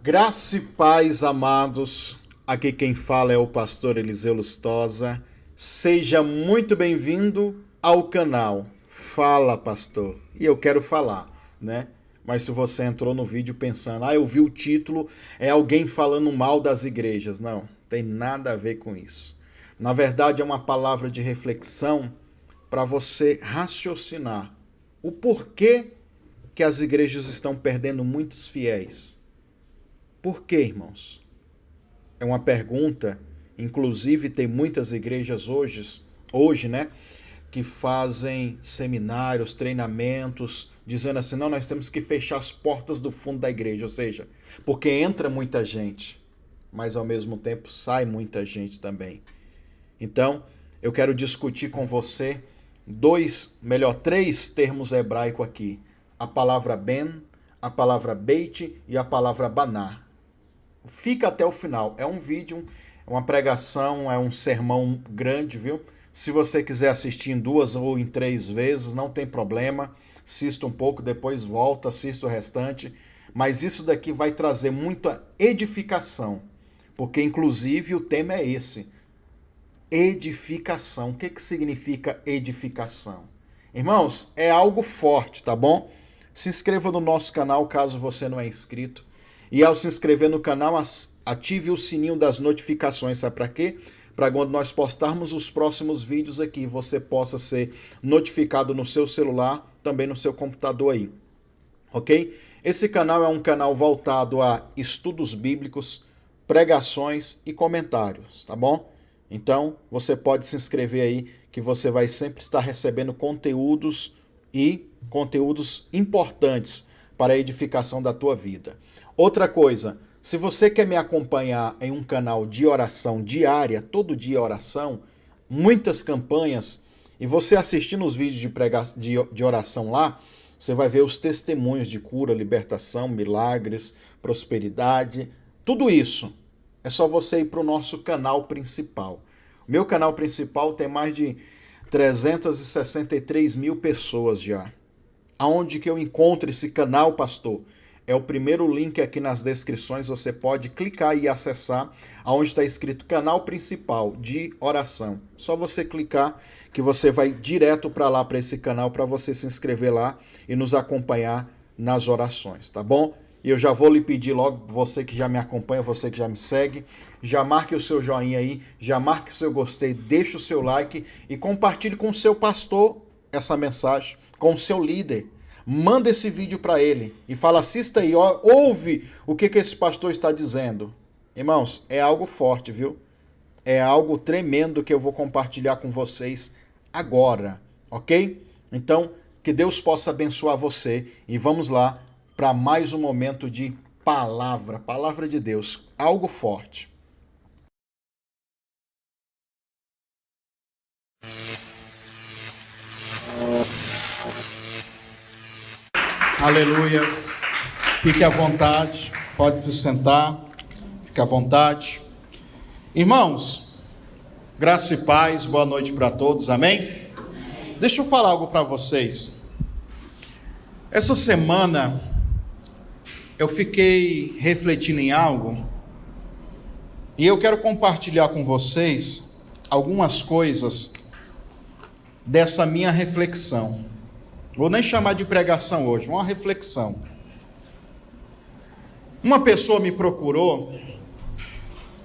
Graça e paz, amados. Aqui quem fala é o pastor Eliseu Lustosa. Seja muito bem-vindo ao canal Fala, Pastor. E eu quero falar, né? Mas se você entrou no vídeo pensando, eu vi o título, é alguém falando mal das igrejas. Não, tem nada a ver com isso. Na verdade, é uma palavra de reflexão para você raciocinar o porquê que as igrejas estão perdendo muitos fiéis. Por quê, irmãos? É uma pergunta, inclusive tem muitas igrejas hoje, né, que fazem seminários, treinamentos, dizendo assim, não, nós temos que fechar as portas do fundo da igreja, ou seja, porque entra muita gente, mas ao mesmo tempo sai muita gente também. Então, eu quero discutir com você três termos hebraicos aqui. A palavra ben, a palavra beit e a palavra baná. Fica até o final. É um vídeo, é uma pregação, é um sermão grande, viu? Se você quiser assistir em 2 ou em 3 vezes, não tem problema. Assista um pouco, depois volta, assista o restante. Mas isso daqui vai trazer muita edificação. Porque, inclusive, o tema é esse. Edificação. O que significa edificação? Irmãos, é algo forte, tá bom? Se inscreva no nosso canal caso você não é inscrito. E ao se inscrever no canal, ative o sininho das notificações. Sabe para quê? Para quando nós postarmos os próximos vídeos aqui, você possa ser notificado no seu celular, também no seu computador aí. Ok? Esse canal é um canal voltado a estudos bíblicos, pregações e comentários, tá bom? Então, você pode se inscrever aí, que você vai sempre estar recebendo conteúdos importantes para a edificação da tua vida. Outra coisa, se você quer me acompanhar em um canal de oração diária, todo dia oração, muitas campanhas, e você assistindo os vídeos de oração lá, você vai ver os testemunhos de cura, libertação, milagres, prosperidade, tudo isso. É só você ir para o nosso canal principal. O meu canal principal tem mais de 363 mil pessoas já. Aonde que eu encontro esse canal, pastor? É o primeiro link aqui nas descrições, você pode clicar e acessar aonde está escrito canal principal de oração. Só você clicar que você vai direto para lá, para esse canal, para você se inscrever lá e nos acompanhar nas orações, tá bom? E eu já vou lhe pedir logo, você que já me acompanha, você que já me segue, já marque o seu joinha aí, já marque o seu gostei, deixe o seu like e compartilhe com o seu pastor essa mensagem, com o seu líder. Manda esse vídeo para ele e fala, assista aí, ouve o que esse pastor está dizendo. Irmãos, é algo forte, viu? É algo tremendo que eu vou compartilhar com vocês agora, ok? Então, que Deus possa abençoar você e vamos lá para mais um momento de palavra de Deus, algo forte. Aleluias. Fique à vontade, pode se sentar, fique à vontade. Irmãos, graça e paz, boa noite para todos, amém? Deixa eu falar algo para vocês. Essa semana eu fiquei refletindo em algo e eu quero compartilhar com vocês algumas coisas dessa minha reflexão. Vou nem chamar de pregação hoje, uma reflexão. Uma pessoa me procurou,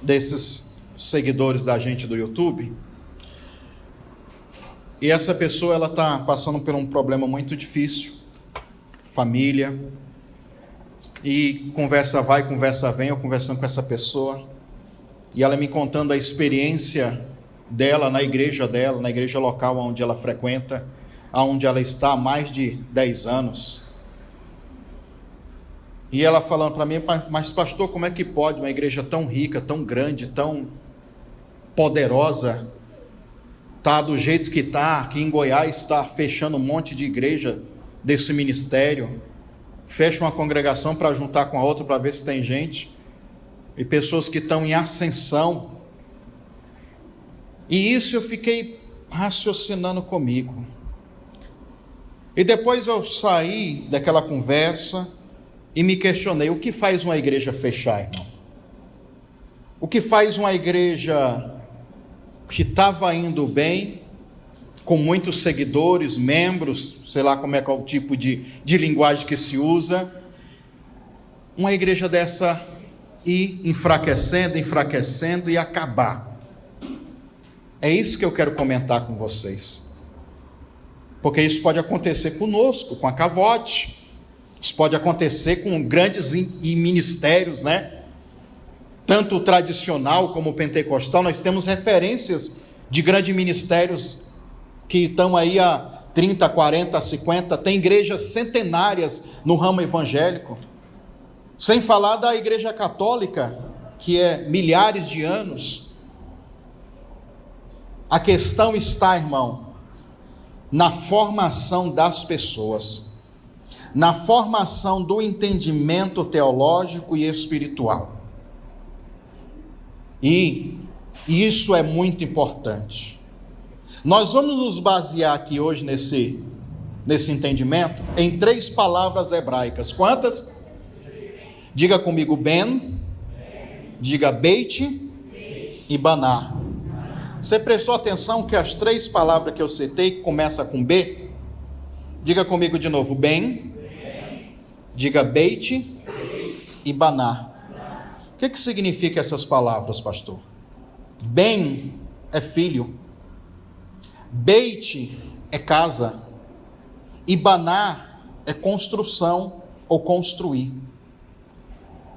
desses seguidores da gente do YouTube, e essa pessoa ela está passando por um problema muito difícil, família, e conversa vai, conversa vem, eu conversando com essa pessoa, e ela me contando a experiência dela, na igreja local onde ela frequenta, onde ela está há mais de 10 anos. E ela falando para mim, mas pastor, como é que pode uma igreja tão rica, tão grande, tão poderosa, tá do jeito que está, aqui em Goiás está fechando um monte de igreja desse ministério, fecha uma congregação para juntar com a outra para ver se tem gente, e pessoas que estão em ascensão. E isso eu fiquei raciocinando comigo. E depois eu saí daquela conversa e me questionei, o que faz uma igreja fechar, irmão? O que faz uma igreja que estava indo bem, com muitos seguidores, membros, sei lá como é qual tipo de linguagem que se usa, uma igreja dessa ir enfraquecendo e acabar? É isso que eu quero comentar com vocês, porque isso pode acontecer conosco, com a Cavote, isso pode acontecer com grandes ministérios, né? Tanto o tradicional como o pentecostal. Nós temos referências de grandes ministérios que estão aí há 30, 40, 50, tem igrejas centenárias no ramo evangélico, sem falar da igreja católica, que é milhares de anos. A questão está, irmão, na formação das pessoas, na formação do entendimento teológico e espiritual. E isso é muito importante. Nós vamos nos basear aqui hoje nesse entendimento em 3 palavras hebraicas. Quantas? Diga comigo: ben, diga beit e baná. Você prestou atenção que as 3 palavras que eu citei começam com B? Diga comigo de novo: ben, diga beit e baná. O que significa essas palavras, pastor? Ben é filho, beit é casa, e baná é construção ou construir.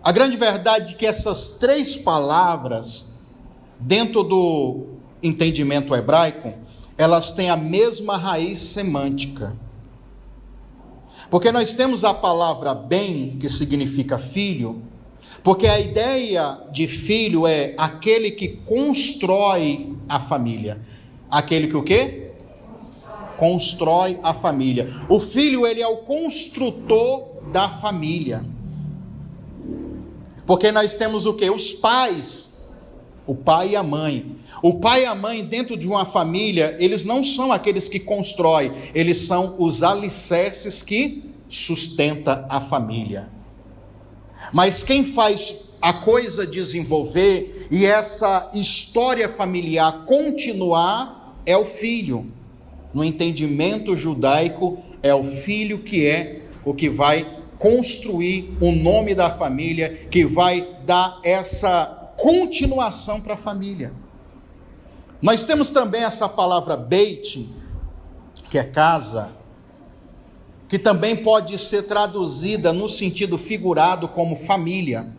A grande verdade é que essas 3 palavras, dentro do entendimento hebraico, elas têm a mesma raiz semântica. Porque nós temos a palavra ben, que significa filho, porque a ideia de filho é aquele que constrói a família. Aquele que o quê? Constrói a família. O filho, ele é o construtor da família. Porque nós temos o quê? Os pais, o pai e a mãe. O pai e a mãe dentro de uma família, eles não são aqueles que constroem, eles são os alicerces que sustentam a família. Mas quem faz a coisa desenvolver e essa história familiar continuar é o filho. No entendimento judaico, é o filho que é o que vai construir o nome da família, que vai dar essa continuação para a família. Nós temos também essa palavra beit, que é casa, que também pode ser traduzida no sentido figurado como família.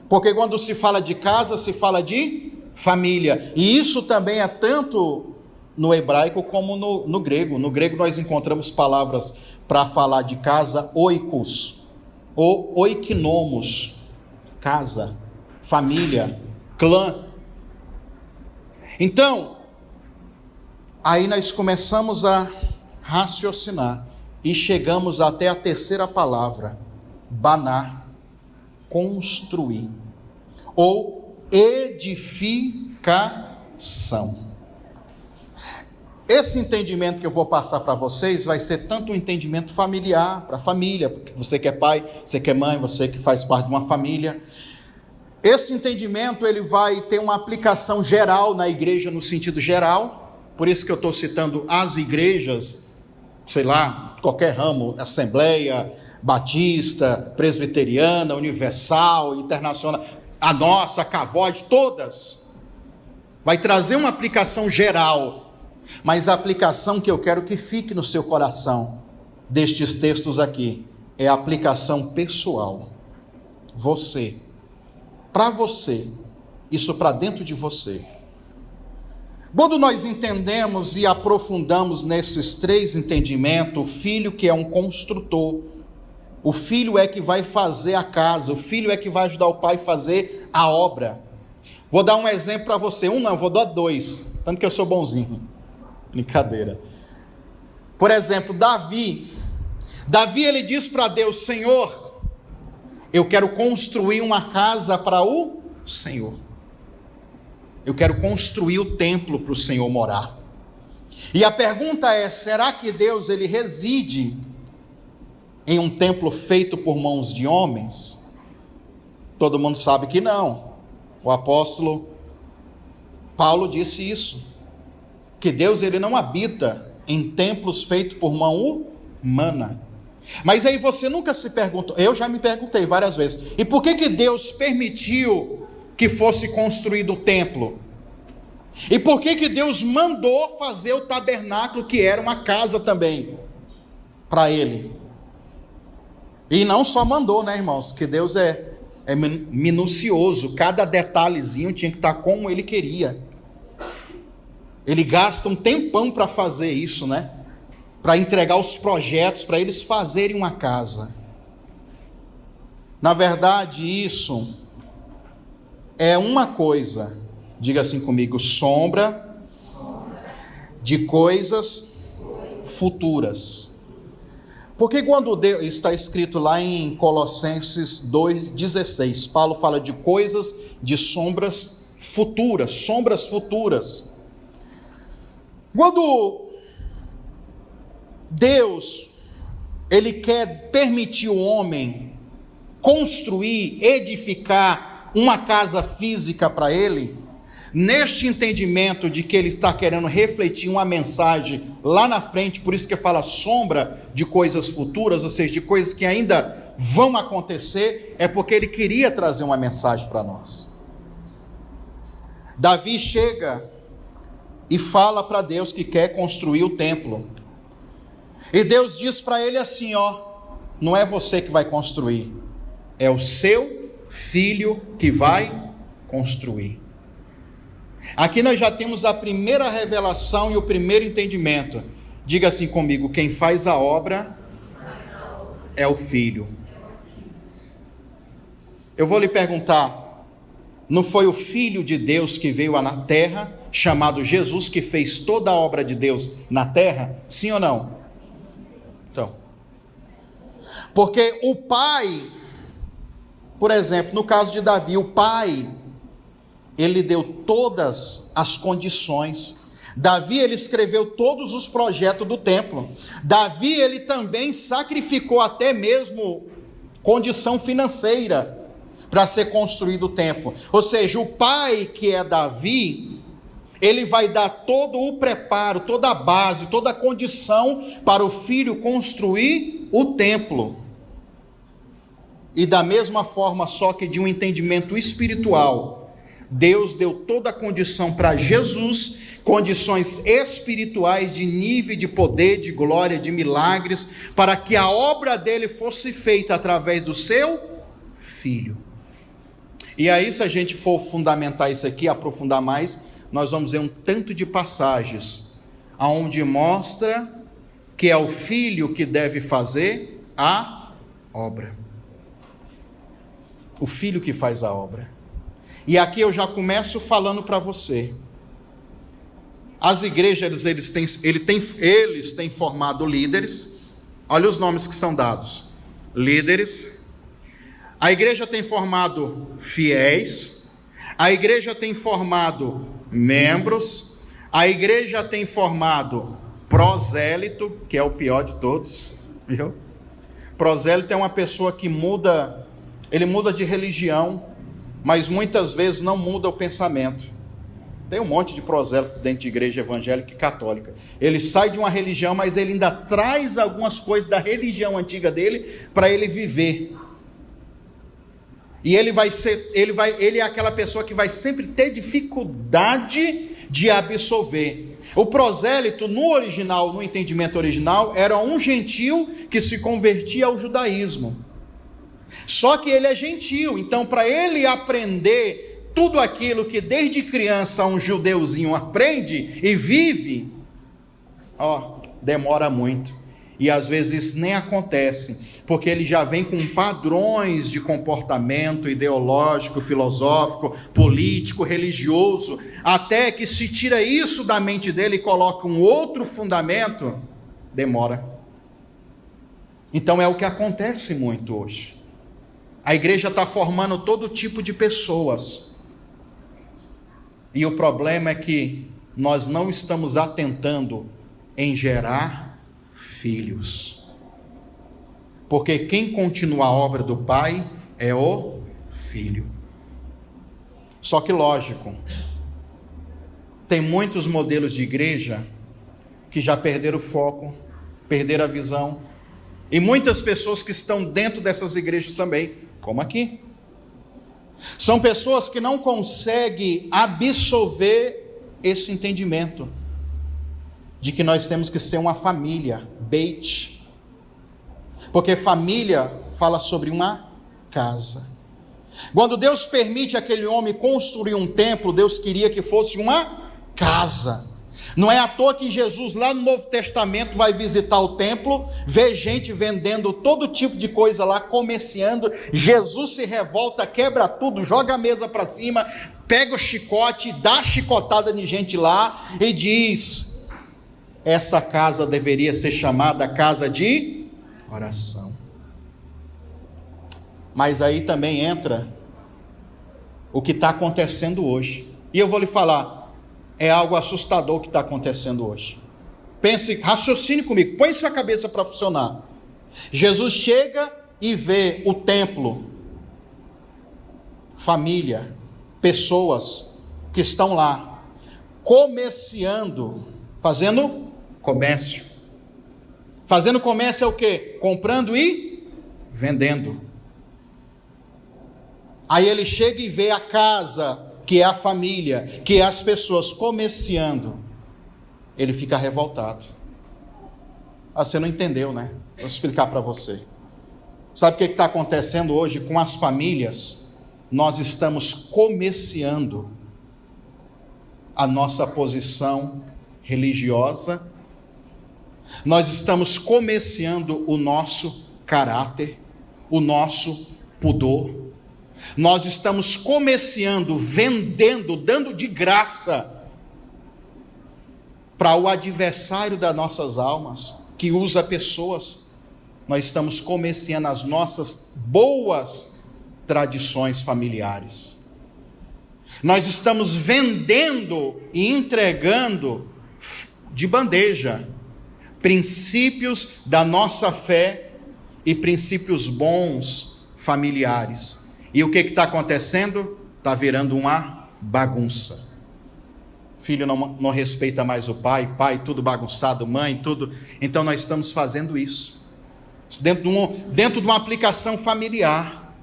Porque quando se fala de casa, se fala de família. E isso também é tanto no hebraico como no grego. No grego nós encontramos palavras para falar de casa, oikos, ou oikinomos, casa, família, clã. Então, aí nós começamos a raciocinar e chegamos até a 3ª palavra, baná, construir, ou edificação. Esse entendimento que eu vou passar para vocês vai ser tanto um entendimento familiar, para a família, porque você que é pai, você que é mãe, você que faz parte de uma família. Esse entendimento ele vai ter uma aplicação geral na igreja, no sentido geral, por isso que eu estou citando as igrejas, sei lá, qualquer ramo, Assembleia, Batista, Presbiteriana, Universal, Internacional, a nossa, a Cavote, todas. Vai trazer uma aplicação geral, mas a aplicação que eu quero que fique no seu coração, destes textos aqui, é a aplicação pessoal. Você, para você, isso para dentro de você. Quando nós entendemos e aprofundamos nesses 3 entendimentos, o filho que é um construtor, o filho é que vai fazer a casa, o filho é que vai ajudar o pai a fazer a obra. Vou dar um exemplo para você, vou dar 2, tanto que eu sou bonzinho, brincadeira. Por exemplo, Davi ele diz para Deus: Senhor, eu quero construir uma casa para o Senhor. Eu quero construir o templo para o Senhor morar. E a pergunta é, será que Deus ele reside em um templo feito por mãos de homens? Todo mundo sabe que não. O apóstolo Paulo disse isso, que Deus ele não habita em templos feitos por mão humana. Mas aí você nunca se perguntou, eu já me perguntei várias vezes, e por que Deus permitiu que fosse construído o templo? E por que Deus mandou fazer o tabernáculo, que era uma casa também, para ele? E não só mandou, né, irmãos, que Deus é minucioso, cada detalhezinho tinha que estar como ele queria. Ele gasta um tempão para fazer isso, né? Para entregar os projetos, para eles fazerem uma casa. Na verdade, isso é uma coisa, diga assim comigo, sombra de coisas futuras. Porque quando Deus, está escrito lá em Colossenses 2,16, Paulo fala de coisas, de sombras futuras. Quando Deus, ele quer permitir o homem construir, edificar uma casa física para ele, neste entendimento de que ele está querendo refletir uma mensagem lá na frente, por isso que fala sombra de coisas futuras, ou seja, de coisas que ainda vão acontecer, é porque ele queria trazer uma mensagem para nós. Davi chega e fala para Deus que quer construir o templo, e Deus diz para ele assim, não é você que vai construir, é o seu filho que vai construir. Aqui nós já temos a primeira revelação e o primeiro entendimento. Diga assim comigo, quem faz a obra é o filho. Eu vou lhe perguntar, não foi o filho de Deus que veio na terra, chamado Jesus, que fez toda a obra de Deus na terra? Sim ou não? Então, porque o pai, por exemplo, no caso de Davi, o pai, ele deu todas as condições. Davi, ele escreveu todos os projetos do templo. Davi, ele também sacrificou até mesmo condição financeira para ser construído o templo. Ou seja, o pai, que é Davi, ele vai dar todo o preparo, toda a base, toda a condição para o filho construir o templo. E da mesma forma, só que de um entendimento espiritual, Deus deu toda a condição para Jesus, condições espirituais de nível, de poder, de glória, de milagres, para que a obra dele fosse feita através do seu filho. E aí, se a gente for fundamentar isso aqui, aprofundar mais, nós vamos ver um tanto de passagens, aonde mostra que é o filho que deve fazer a obra. O filho que faz a obra. E aqui eu já começo falando para você. As igrejas, eles têm formado líderes. Olha os nomes que são dados. Líderes. A igreja tem formado fiéis. A igreja tem formado membros. A igreja tem formado prosélito, que é o pior de todos. Viu? Prosélito é uma pessoa que muda, ele muda de religião, mas muitas vezes não muda o pensamento. Tem um monte de prosélito dentro de igreja evangélica e católica. Ele sai de uma religião, mas ele ainda traz algumas coisas da religião antiga dele para ele viver. E ele é aquela pessoa que vai sempre ter dificuldade de absorver. O prosélito, no original, no entendimento original, era um gentil que se convertia ao judaísmo. Só que ele é gentil, então para ele aprender tudo aquilo que desde criança um judeuzinho aprende e vive, demora muito. E às vezes isso nem acontece, porque ele já vem com padrões de comportamento ideológico, filosófico, político, religioso, até que se tira isso da mente dele e coloca um outro fundamento, demora. Então é o que acontece muito hoje. A igreja está formando todo tipo de pessoas. E o problema é que nós não estamos atentando em gerar filhos. Porque quem continua a obra do Pai é o Filho. Só que lógico, tem muitos modelos de igreja que já perderam o foco, perderam a visão, e muitas pessoas que estão dentro dessas igrejas também, como aqui. São pessoas que não conseguem absorver esse entendimento de que nós temos que ser uma família, Beit. Porque família fala sobre uma casa. Quando Deus permite aquele homem construir um templo, Deus queria que fosse uma casa. Não é à toa que Jesus lá no Novo Testamento vai visitar o templo, vê gente vendendo todo tipo de coisa lá, comerciando. Jesus se revolta, quebra tudo, joga a mesa para cima, pega o chicote, dá chicotada de gente lá e diz: essa casa deveria ser chamada casa de oração. Mas aí também entra o que está acontecendo hoje. E eu vou lhe falar, é algo assustador que está acontecendo hoje. Pense, raciocine comigo, põe sua cabeça para funcionar. Jesus chega e vê o templo, família, pessoas que estão lá, comerciando, fazendo comércio. Fazendo comércio é o quê? Comprando e vendendo. Aí ele chega e vê a casa, que é a família, que é as pessoas comerciando. Ele fica revoltado. Você não entendeu, né? Vou explicar para você. Sabe o que está acontecendo hoje com as famílias? Nós estamos comerciando a nossa posição religiosa. Nós estamos comerciando o nosso caráter, o nosso pudor. Nós estamos comerciando, vendendo, dando de graça para o adversário das nossas almas, que usa pessoas. Nós estamos comerciando as nossas boas tradições familiares. Nós estamos vendendo e entregando de bandeja princípios da nossa fé e princípios bons familiares. E o que está acontecendo? Está virando uma bagunça. Filho não respeita mais o pai, pai tudo bagunçado, mãe tudo. Então nós estamos fazendo isso dentro de uma aplicação familiar.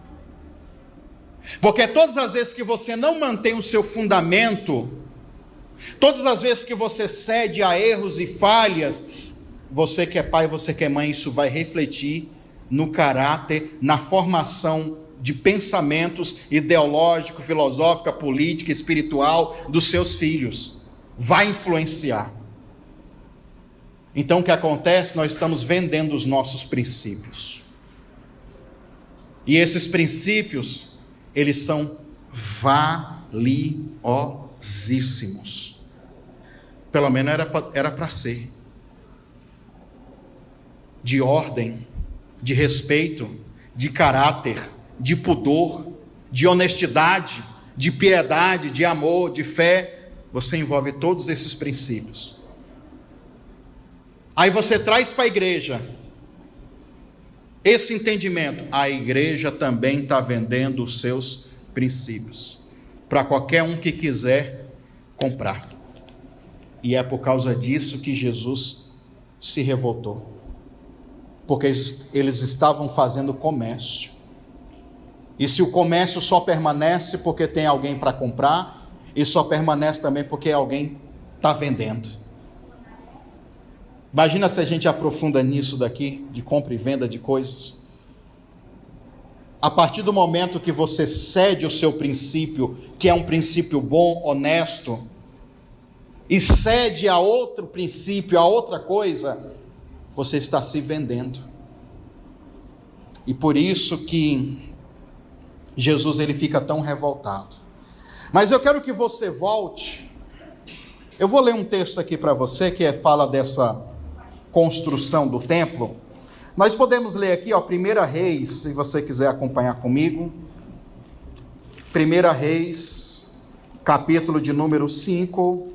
Porque todas as vezes que você não mantém o seu fundamento, todas as vezes que você cede a erros e falhas, você que é pai, você que é mãe, isso vai refletir no caráter, na formação de pensamentos ideológico, filosófica, política, espiritual dos seus filhos. Vai influenciar. Então o que acontece? Nós estamos vendendo os nossos princípios. E esses princípios, eles são valiosíssimos. Pelo menos era para ser. De ordem, de respeito, de caráter, de pudor, de honestidade, de piedade, de amor, de fé. Você envolve todos esses princípios. Aí você traz para a igreja esse entendimento. A igreja também está vendendo os seus princípios para qualquer um que quiser comprar. E é por causa disso que Jesus se revoltou. Porque eles estavam fazendo comércio. E se o comércio só permanece porque tem alguém para comprar, e só permanece também porque alguém está vendendo. Imagina se a gente aprofunda nisso daqui, de compra e venda de coisas. A partir do momento que você cede o seu princípio, que é um princípio bom, honesto, e cede a outro princípio, a outra coisa, você está se vendendo. E por isso que Jesus ele fica tão revoltado. Mas eu quero que você volte. Eu vou ler um texto aqui para você que fala dessa construção do templo. Nós podemos ler aqui, 1 Reis, se você quiser acompanhar comigo. 1 Reis, capítulo de número 5.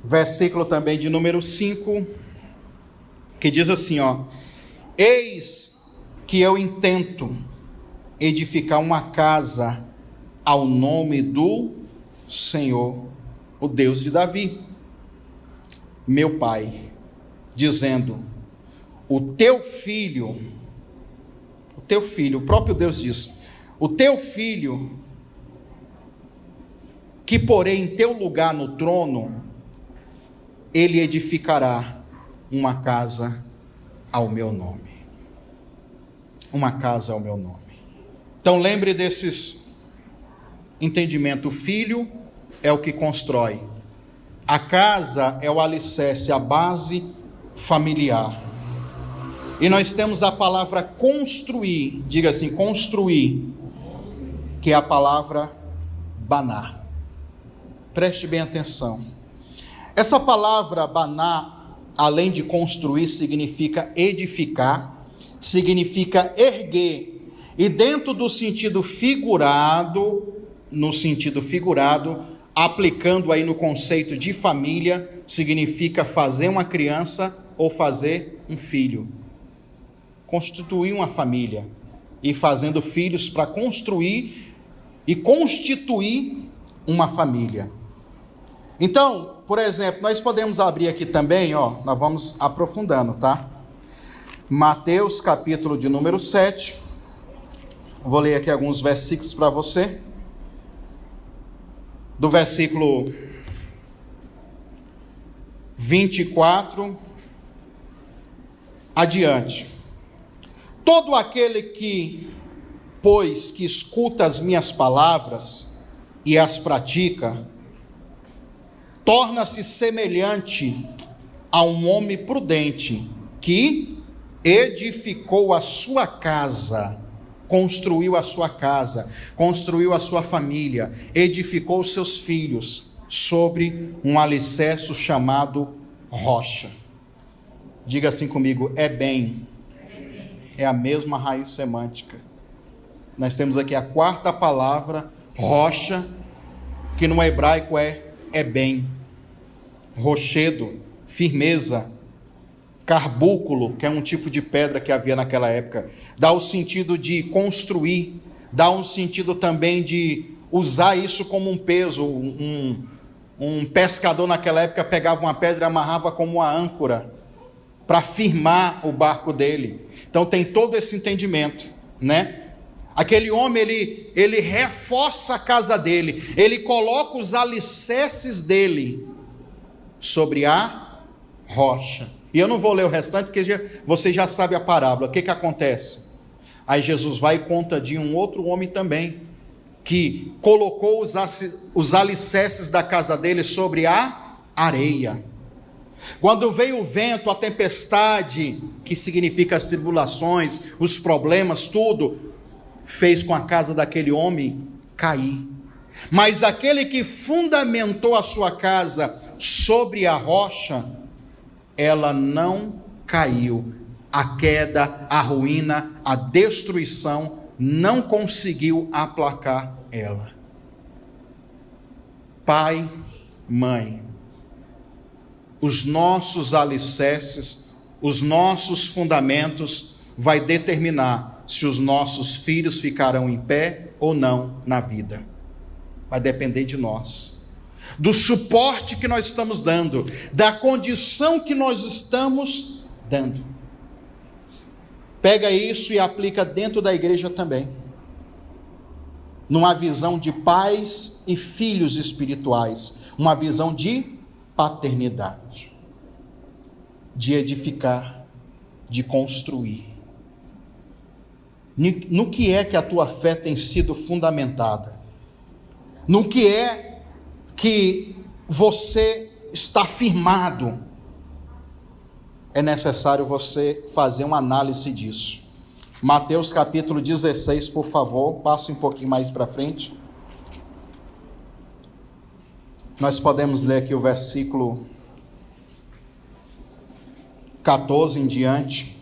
versículo também de número 5, que diz assim, ó: eis que eu intento edificar uma casa ao nome do Senhor, o Deus de Davi, meu pai, dizendo: o teu filho, o próprio Deus diz, o teu filho, que porei em teu lugar no trono, ele edificará uma casa ao meu nome. Uma casa ao meu nome. Então lembre desses entendimentos. O filho é o que constrói. A casa é o alicerce, a base familiar. E nós temos a palavra construir, diga assim, construir, que é a palavra baná. Preste bem atenção. Essa palavra baná, além de construir, significa edificar, significa erguer. E dentro do sentido figurado, aplicando aí no conceito de família, significa fazer uma criança ou fazer um filho. Constituir uma família e fazendo filhos para construir e constituir uma família. Então, por exemplo, nós podemos abrir aqui também, ó, nós vamos aprofundando, tá? Mateus capítulo de número 7, vou ler aqui alguns versículos para você, do versículo 24 adiante. Todo aquele que, pois, que escuta as minhas palavras e as pratica, torna-se semelhante a um homem prudente que edificou a sua casa, construiu a sua casa, construiu a sua família, edificou os seus filhos sobre um alicerce chamado rocha. Diga assim comigo, é bem. É a mesma raiz semântica. Nós temos aqui a quarta palavra, rocha, que no hebraico é bem. Rochedo, firmeza, carbúnculo, que é um tipo de pedra que havia naquela época, dá o sentido de construir, dá um sentido também de usar isso como um peso. Um pescador naquela época pegava uma pedra e amarrava como uma âncora para firmar o barco dele. Então tem todo esse entendimento, né? Aquele homem, ele reforça a casa dele, ele coloca os alicerces dele sobre a rocha. E eu não vou ler o restante, porque você já sabe a parábola. O que acontece? Aí Jesus vai e conta de um outro homem também, que colocou os alicerces da casa dele sobre a areia. Quando veio o vento, a tempestade, que significa as tribulações, os problemas, tudo, fez com a casa daquele homem cair. Mas aquele que fundamentou a sua casa sobre a rocha, ela não caiu. A queda, a ruína, a destruição não conseguiu aplacar ela. Pai, mãe, os nossos alicerces, os nossos fundamentos vai determinar se os nossos filhos ficarão em pé ou não na vida. Vai depender de nós, do suporte que nós estamos dando, da condição que nós estamos dando. Pega isso e aplica dentro da igreja também, numa visão de pais e filhos espirituais, uma visão de paternidade, de edificar, de construir. No que é que a tua fé tem sido fundamentada? No que é que você está firmado? É necessário você fazer uma análise disso. Mateus capítulo 16, por favor, passe um pouquinho mais para frente. Nós podemos ler aqui o versículo 14 em diante.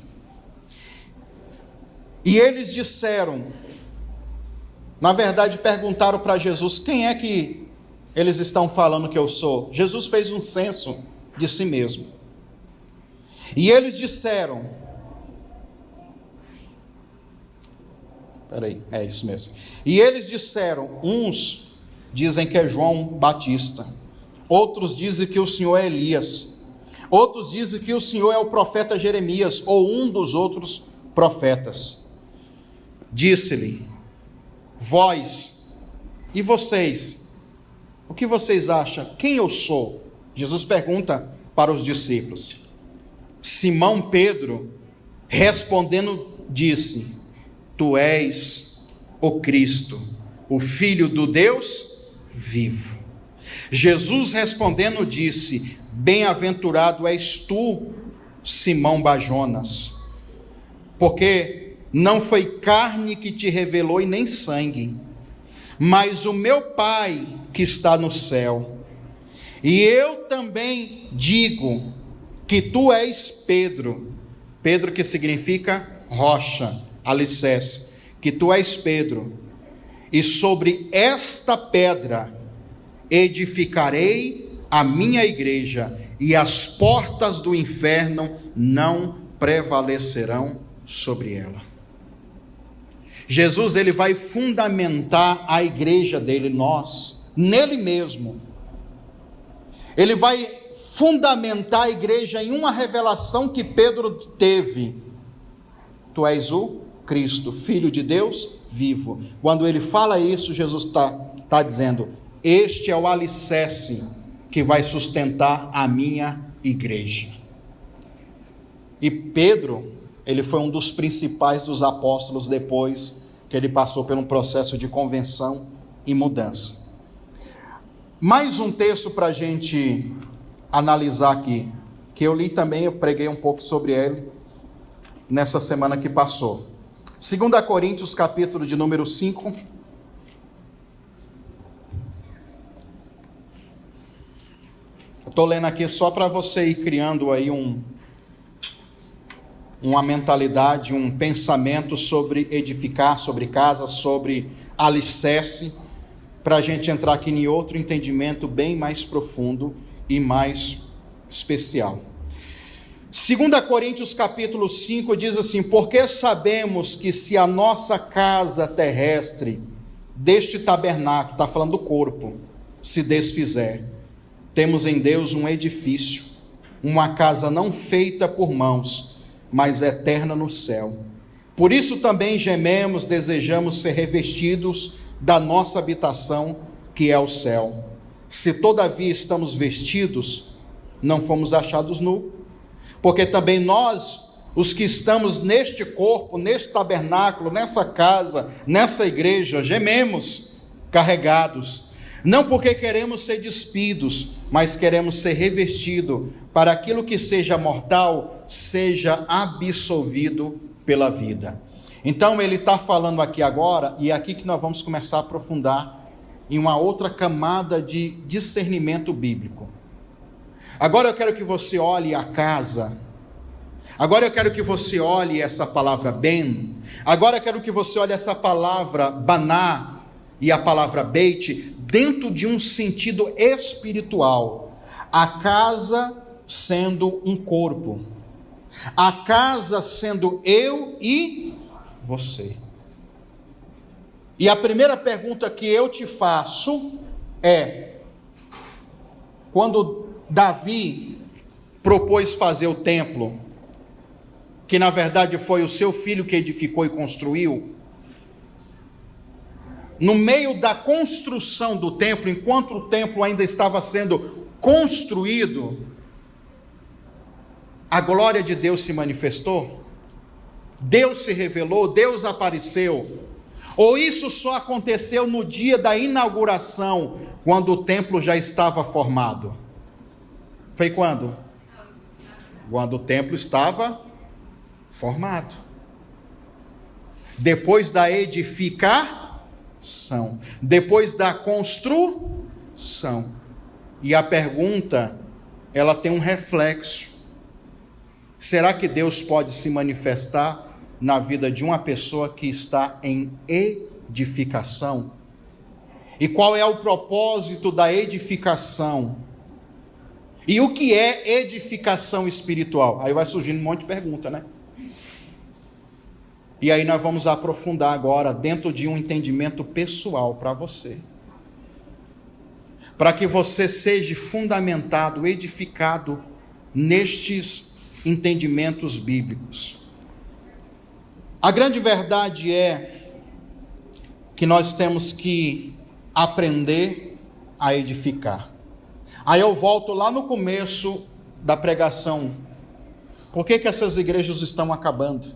E eles disseram, na verdade perguntaram para Jesus, quem é que eles estão falando que eu sou? Jesus fez um censo de si mesmo. E eles disseram... Peraí, é isso mesmo. E eles disseram, uns dizem que é João Batista, outros dizem que o Senhor é Elias, outros dizem que o Senhor é o profeta Jeremias, ou um dos outros profetas. Disse-lhe: vós e vocês, o que vocês acham? Quem eu sou? Jesus pergunta para os discípulos. Simão Pedro, respondendo, disse: tu és o Cristo, o Filho do Deus vivo. Jesus respondendo disse: bem-aventurado és tu, Simão Bajonas, porque não foi carne que te revelou e nem sangue, mas o meu Pai que está no céu. E eu também digo que tu és Pedro, Pedro que significa rocha, alicerce, que tu és Pedro, e sobre esta pedra edificarei a minha igreja, e as portas do inferno não prevalecerão sobre ela. Jesus, ele vai fundamentar a igreja dele, nós, nele mesmo. Ele vai fundamentar a igreja em uma revelação que Pedro teve. Tu és o Cristo, Filho de Deus vivo. Quando ele fala isso, Jesus está dizendo: este é o alicerce que vai sustentar a minha igreja. E Pedro, ele foi um dos principais dos apóstolos depois que ele passou por um processo de convenção e mudança. Mais um texto para a gente analisar aqui, que eu li também, eu preguei um pouco sobre ele nessa semana que passou. 2 Coríntios, capítulo de número 5. Eu estou lendo aqui só para você ir criando aí uma mentalidade, um pensamento sobre edificar, sobre casa, sobre alicerce, para a gente entrar aqui em outro entendimento bem mais profundo e mais especial. 2 Coríntios capítulo 5 diz assim: porque sabemos que se a nossa casa terrestre deste tabernáculo, está falando do corpo, se desfizer, temos em Deus um edifício, uma casa não feita por mãos, mas eterna no céu. Por isso também gememos, desejamos ser revestidos da nossa habitação, que é o céu. Se todavia estamos vestidos, não fomos achados nus, porque também nós, os que estamos neste corpo, neste tabernáculo, nessa casa, nessa igreja, gememos, carregados, não porque queremos ser despidos, mas queremos ser revestidos, para aquilo que seja mortal, seja absolvido pela vida. Então ele está falando aqui agora, e é aqui que nós vamos começar a aprofundar em uma outra camada de discernimento bíblico. Agora eu quero que você olhe a casa, agora eu quero que você olhe essa palavra ben, agora eu quero que você olhe essa palavra baná e a palavra beit, dentro de um sentido espiritual. A casa sendo um corpo, a casa sendo eu e você. E a primeira pergunta que eu te faço é: quando Davi propôs fazer o templo, que na verdade foi o seu filho que edificou e construiu, no meio da construção do templo, enquanto o templo ainda estava sendo construído, a glória de Deus se manifestou? Deus se revelou? Deus apareceu? Ou isso só aconteceu no dia da inauguração, quando o templo já estava formado? Foi quando? Quando o templo estava formado. Depois da edificação, depois da construção. E a pergunta, ela tem um reflexo. Será que Deus pode se manifestar na vida de uma pessoa que está em edificação? E qual é o propósito da edificação? E o que é edificação espiritual? Aí vai surgindo um monte de pergunta, né? E aí nós vamos aprofundar agora dentro de um entendimento pessoal para você. Para que você seja fundamentado, edificado nestes entendimentos bíblicos. A grande verdade é que nós temos que aprender a edificar. Aí eu volto lá no começo da pregação. Por que essas igrejas estão acabando?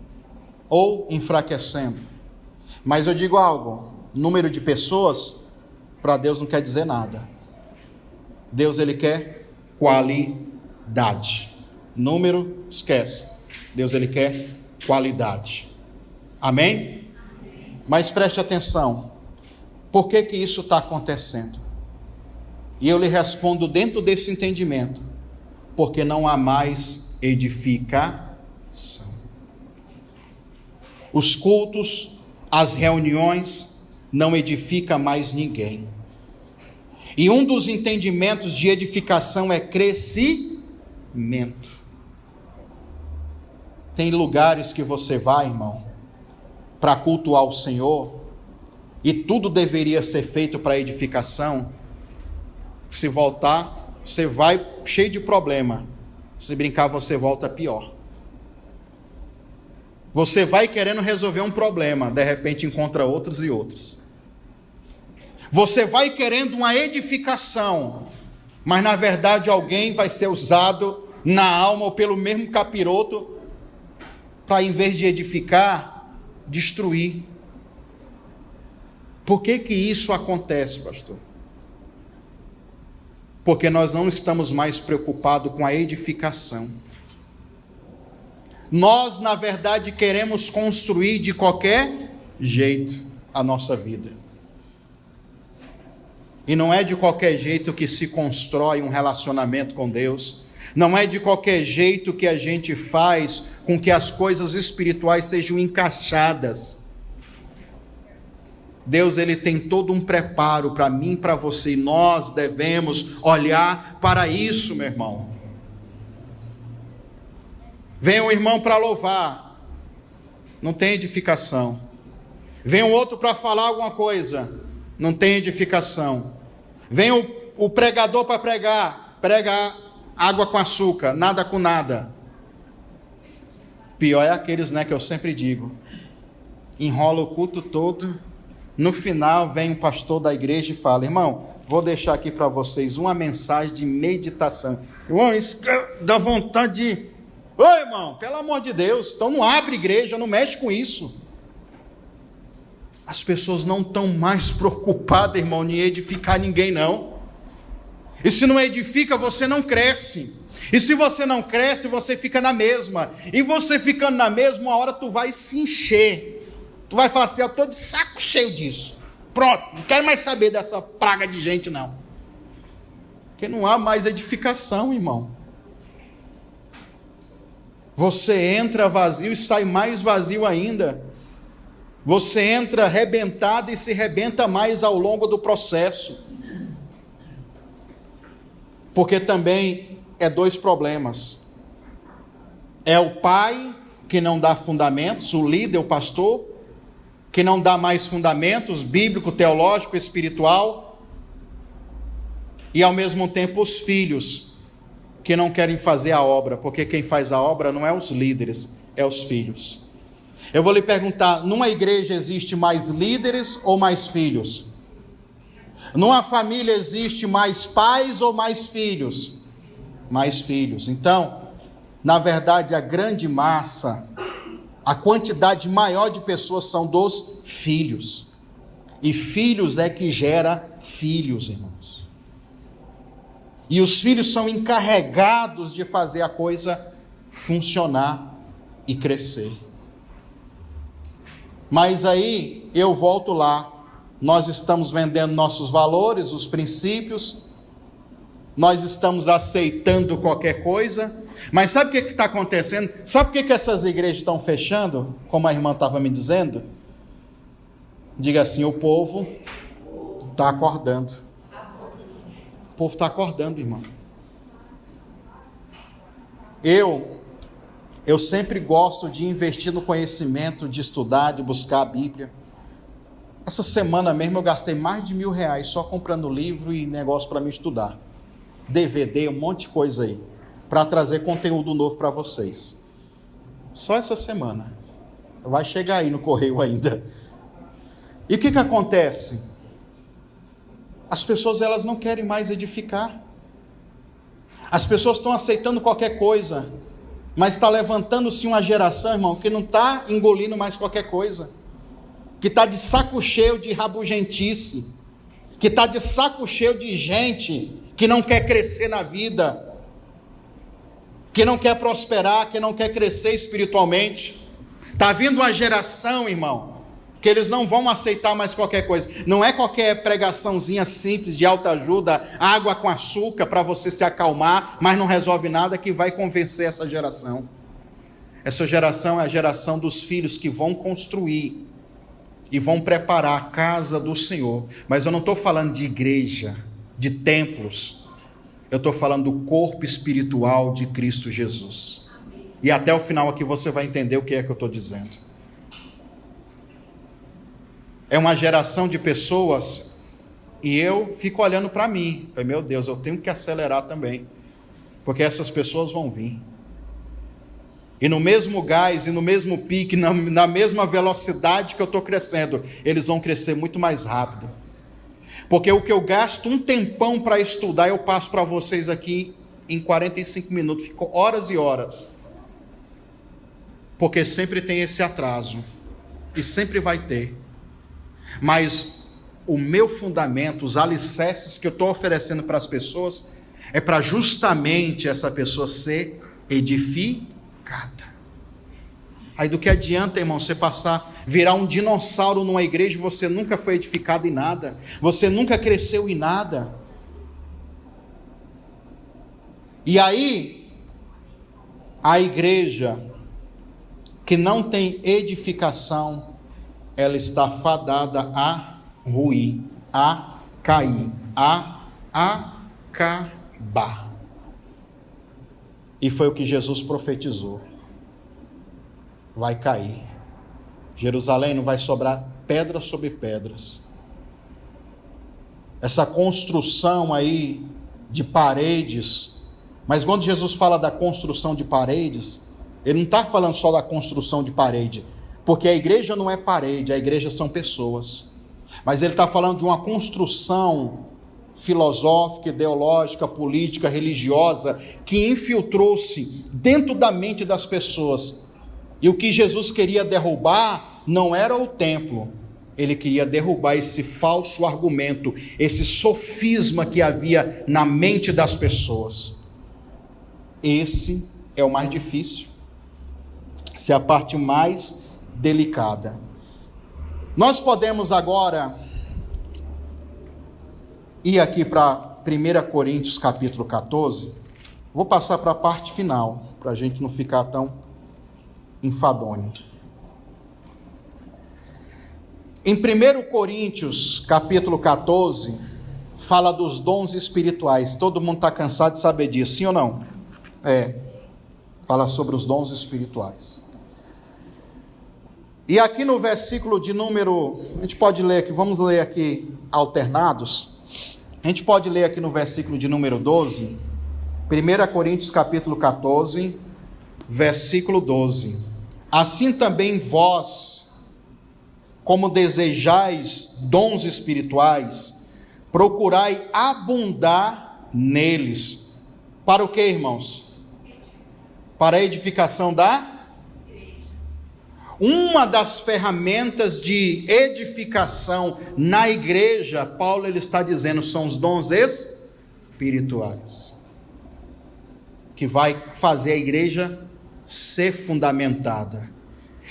Ou enfraquecendo? Mas eu digo algo, número de pessoas, para Deus não quer dizer nada. Deus, ele quer qualidade. Número, esquece. Deus, ele quer qualidade. Amém? Mas preste atenção. Por que isso está acontecendo? E eu lhe respondo dentro desse entendimento. Porque não há mais edificação. Os cultos, as reuniões, não edificam mais ninguém. E um dos entendimentos de edificação é crescimento. Tem lugares que você vai, irmão, para cultuar o Senhor, e tudo deveria ser feito para edificação. Se voltar, você vai cheio de problema. Se brincar, você volta pior. Você vai querendo resolver um problema, de repente encontra outros e outros. Você vai querendo uma edificação, mas na verdade alguém vai ser usado na alma ou pelo mesmo capiroto para, em vez de edificar, destruir. Por que isso acontece, pastor? Porque nós não estamos mais preocupados com a edificação. Nós, na verdade, queremos construir de qualquer jeito a nossa vida. E não é de qualquer jeito que se constrói um relacionamento com Deus. Não é de qualquer jeito que a gente faz com que as coisas espirituais sejam encaixadas. Deus, ele tem todo um preparo para mim e para você. E nós devemos olhar para isso, meu irmão. Vem um irmão para louvar, não tem edificação. Vem um outro para falar alguma coisa, não tem edificação. Vem o pregador para pregar, prega água com açúcar, nada com nada. Pior é aqueles, né, que eu sempre digo, enrola o culto todo, no final vem um pastor da igreja e fala: irmão, vou deixar aqui para vocês uma mensagem de meditação. Irmão, isso dá vontade de... Ô irmão, pelo amor de Deus, então não abre igreja, não mexe com isso. As pessoas não estão mais preocupadas, irmão, em edificar ninguém, não. E se não edifica, você não cresce. E se você não cresce, você fica na mesma. E você ficando na mesma, uma hora tu vai se encher. Tu vai falar assim: eu estou de saco cheio disso. Pronto, não quero mais saber dessa praga de gente, não. Porque não há mais edificação, irmão. Você entra vazio e sai mais vazio ainda. Você entra arrebentado e se arrebenta mais ao longo do processo. Porque também é dois problemas. É o pai que não dá fundamentos, o líder, o pastor, que não dá mais fundamentos bíblico, teológico, espiritual. E ao mesmo tempo os filhos que não querem fazer a obra, porque quem faz a obra não é os líderes, é os filhos. Eu vou lhe perguntar: numa igreja existe mais líderes ou mais filhos? Numa família existe mais pais ou mais filhos? Mais filhos. Então, na verdade, a grande massa, a quantidade maior de pessoas são dos filhos. E filhos é que gera filhos, irmãos. E os filhos são encarregados de fazer a coisa funcionar e crescer. Mas aí eu volto lá. Nós estamos vendendo nossos valores, os princípios. Nós estamos aceitando qualquer coisa. Mas sabe o que está acontecendo? Sabe por que essas igrejas estão fechando? Como a irmã estava me dizendo. Diga assim: o povo Está acordando. O povo está acordando, irmão. Eu sempre gosto de investir no conhecimento, de estudar, de buscar a Bíblia. Essa semana mesmo eu gastei mais de R$1.000 só comprando livro e negócio para me estudar. DVD, um monte de coisa aí, para trazer conteúdo novo para vocês. Só essa semana. Vai chegar aí no correio ainda. E o que acontece? As pessoas, elas não querem mais edificar. As pessoas estão aceitando qualquer coisa, mas está levantando-se uma geração, irmão, que não está engolindo mais qualquer coisa, que está de saco cheio de rabugentice, que está de saco cheio de gente que não quer crescer na vida, que não quer prosperar, que não quer crescer espiritualmente. Está vindo uma geração, irmão, que eles não vão aceitar mais qualquer coisa. Não é qualquer pregaçãozinha simples de autoajuda, água com açúcar para você se acalmar, mas não resolve nada, que vai convencer essa geração. Essa geração é a geração dos filhos que vão construir e vão preparar a casa do Senhor. Mas eu não estou falando de igreja, de templos. Eu estou falando do corpo espiritual de Cristo Jesus. E até o final aqui você vai entender o que é que eu estou dizendo. É uma geração de pessoas, e eu fico olhando para mim. Meu Deus, eu tenho que acelerar também, porque essas pessoas vão vir. E no mesmo gás, e no mesmo pique, na mesma velocidade que eu estou crescendo, eles vão crescer muito mais rápido. Porque o que eu gasto um tempão para estudar, eu passo para vocês aqui em 45 minutos, fico horas e horas. Porque sempre tem esse atraso, e sempre vai ter. Mas o meu fundamento, os alicerces que eu estou oferecendo para as pessoas, é para justamente essa pessoa ser edificada. Aí do que adianta, irmão, você virar um dinossauro numa igreja e você nunca foi edificado em nada, você nunca cresceu em nada. E aí, a igreja que não tem edificação, ela está fadada a ruir, a cair, a acabar. E foi o que Jesus profetizou. Vai cair. Jerusalém não vai sobrar pedra sobre pedras. Essa construção aí de paredes, mas quando Jesus fala da construção de paredes, ele não está falando só da construção de parede, porque a igreja não é parede, a igreja são pessoas. Mas ele está falando de uma construção filosófica, ideológica, política, religiosa, que infiltrou-se dentro da mente das pessoas. E o que Jesus queria derrubar não era o templo, ele queria derrubar esse falso argumento, esse sofisma que havia na mente das pessoas. Esse é o mais difícil, essa é a parte mais delicada. Nós podemos agora ir aqui para 1 Coríntios capítulo 14. Vou passar para a parte final, para a gente não ficar tão enfadonho. Em 1 Coríntios capítulo 14, fala dos dons espirituais. Todo mundo está cansado de saber disso, sim ou não? Fala sobre os dons espirituais. E aqui no versículo de número, a gente pode ler aqui, vamos ler aqui alternados. A gente pode ler aqui no versículo de número 12, 1 Coríntios capítulo 14, versículo 12. Assim também vós, como desejais dons espirituais, procurai abundar neles. Para o que, irmãos? Para a edificação da... Uma das ferramentas de edificação na igreja, Paulo ele está dizendo, são os dons espirituais, que vai fazer a igreja ser fundamentada.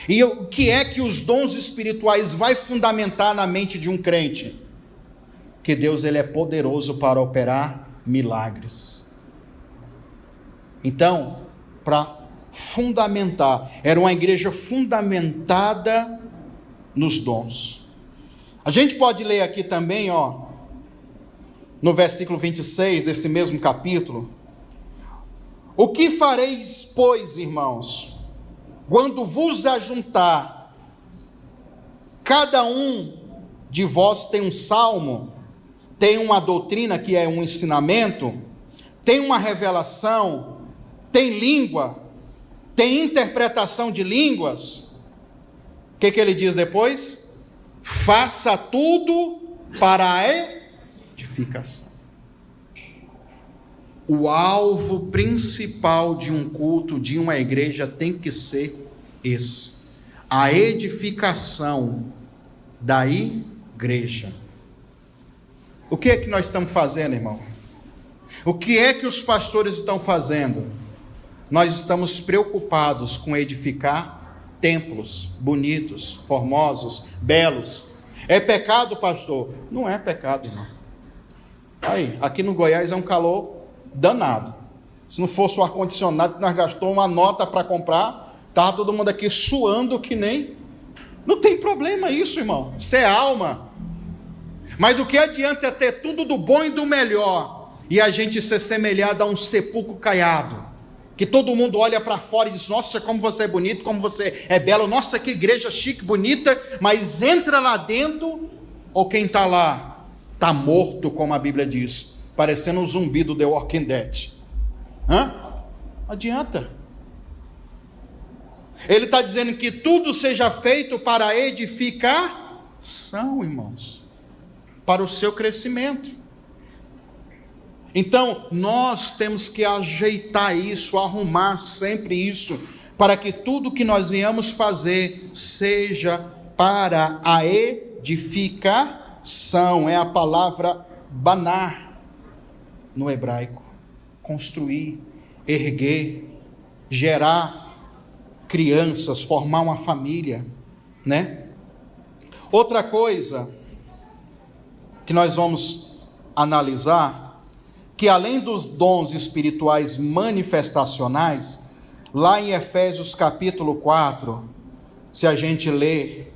E o que é que os dons espirituais vai fundamentar na mente de um crente? Que Deus ele é poderoso para operar milagres. Então, para fundamentar, era uma igreja fundamentada nos dons. A gente pode ler aqui também, no versículo 26 desse mesmo capítulo: o que fareis, pois, irmãos, quando vos ajuntar, cada um de vós tem um salmo, tem uma doutrina que é um ensinamento, tem uma revelação, tem língua, tem interpretação de línguas. O que ele diz depois? Faça tudo para a edificação. O alvo principal de um culto, de uma igreja, tem que ser esse: a edificação da igreja. O que é que nós estamos fazendo, irmão? O que é que os pastores estão fazendo? Nós estamos preocupados com edificar templos bonitos, formosos, belos. É pecado, pastor? Não é pecado, irmão. Aí, aqui no Goiás é um calor danado. Se não fosse o ar-condicionado que nós gastamos uma nota para comprar, estava todo mundo aqui suando que nem... Não tem problema isso, irmão. Isso é alma. Mas o que adianta é ter tudo do bom e do melhor e a gente ser semelhado a um sepulcro caiado, que todo mundo olha para fora e diz: nossa, como você é bonito, como você é belo, nossa, que igreja chique, bonita, mas entra lá dentro, ou quem está lá está morto, como a Bíblia diz, parecendo um zumbi do The Walking Dead. Não adianta. Ele está dizendo que tudo seja feito para a edificação, irmãos, para o seu crescimento. Então, nós temos que ajeitar isso, arrumar sempre isso, para que tudo que nós venhamos fazer seja para a edificação. É a palavra banar no hebraico. Construir, erguer, gerar crianças, formar uma família, né? Outra coisa que nós vamos analisar, que além dos dons espirituais manifestacionais, lá em Efésios capítulo 4, se a gente ler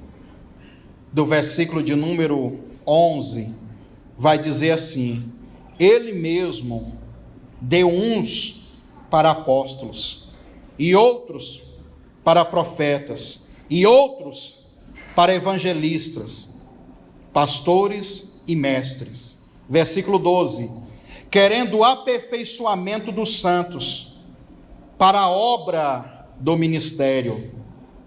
do versículo de número 11, vai dizer assim: ele mesmo deu uns para apóstolos, e outros para profetas, e outros para evangelistas, pastores e mestres. Versículo 12: querendo o aperfeiçoamento dos santos, para a obra do ministério,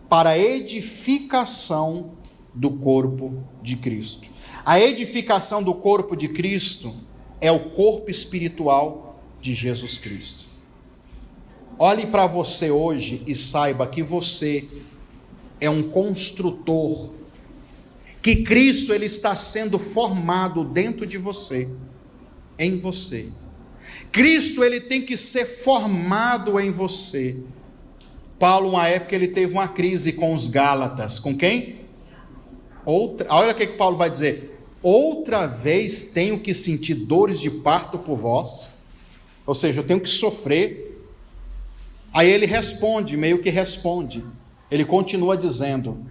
para a edificação do corpo de Cristo. A edificação do corpo de Cristo é o corpo espiritual de Jesus Cristo. Olhe para você hoje e saiba que você é um construtor, que Cristo ele está sendo formado dentro de você, em você. Cristo ele tem que ser formado em você. Paulo, uma época, ele teve uma crise com os Gálatas. Com quem? Olha o que Paulo vai dizer: outra vez tenho que sentir dores de parto por vós. Ou seja, eu tenho que sofrer. Aí ele responde, meio que responde. Ele continua dizendo: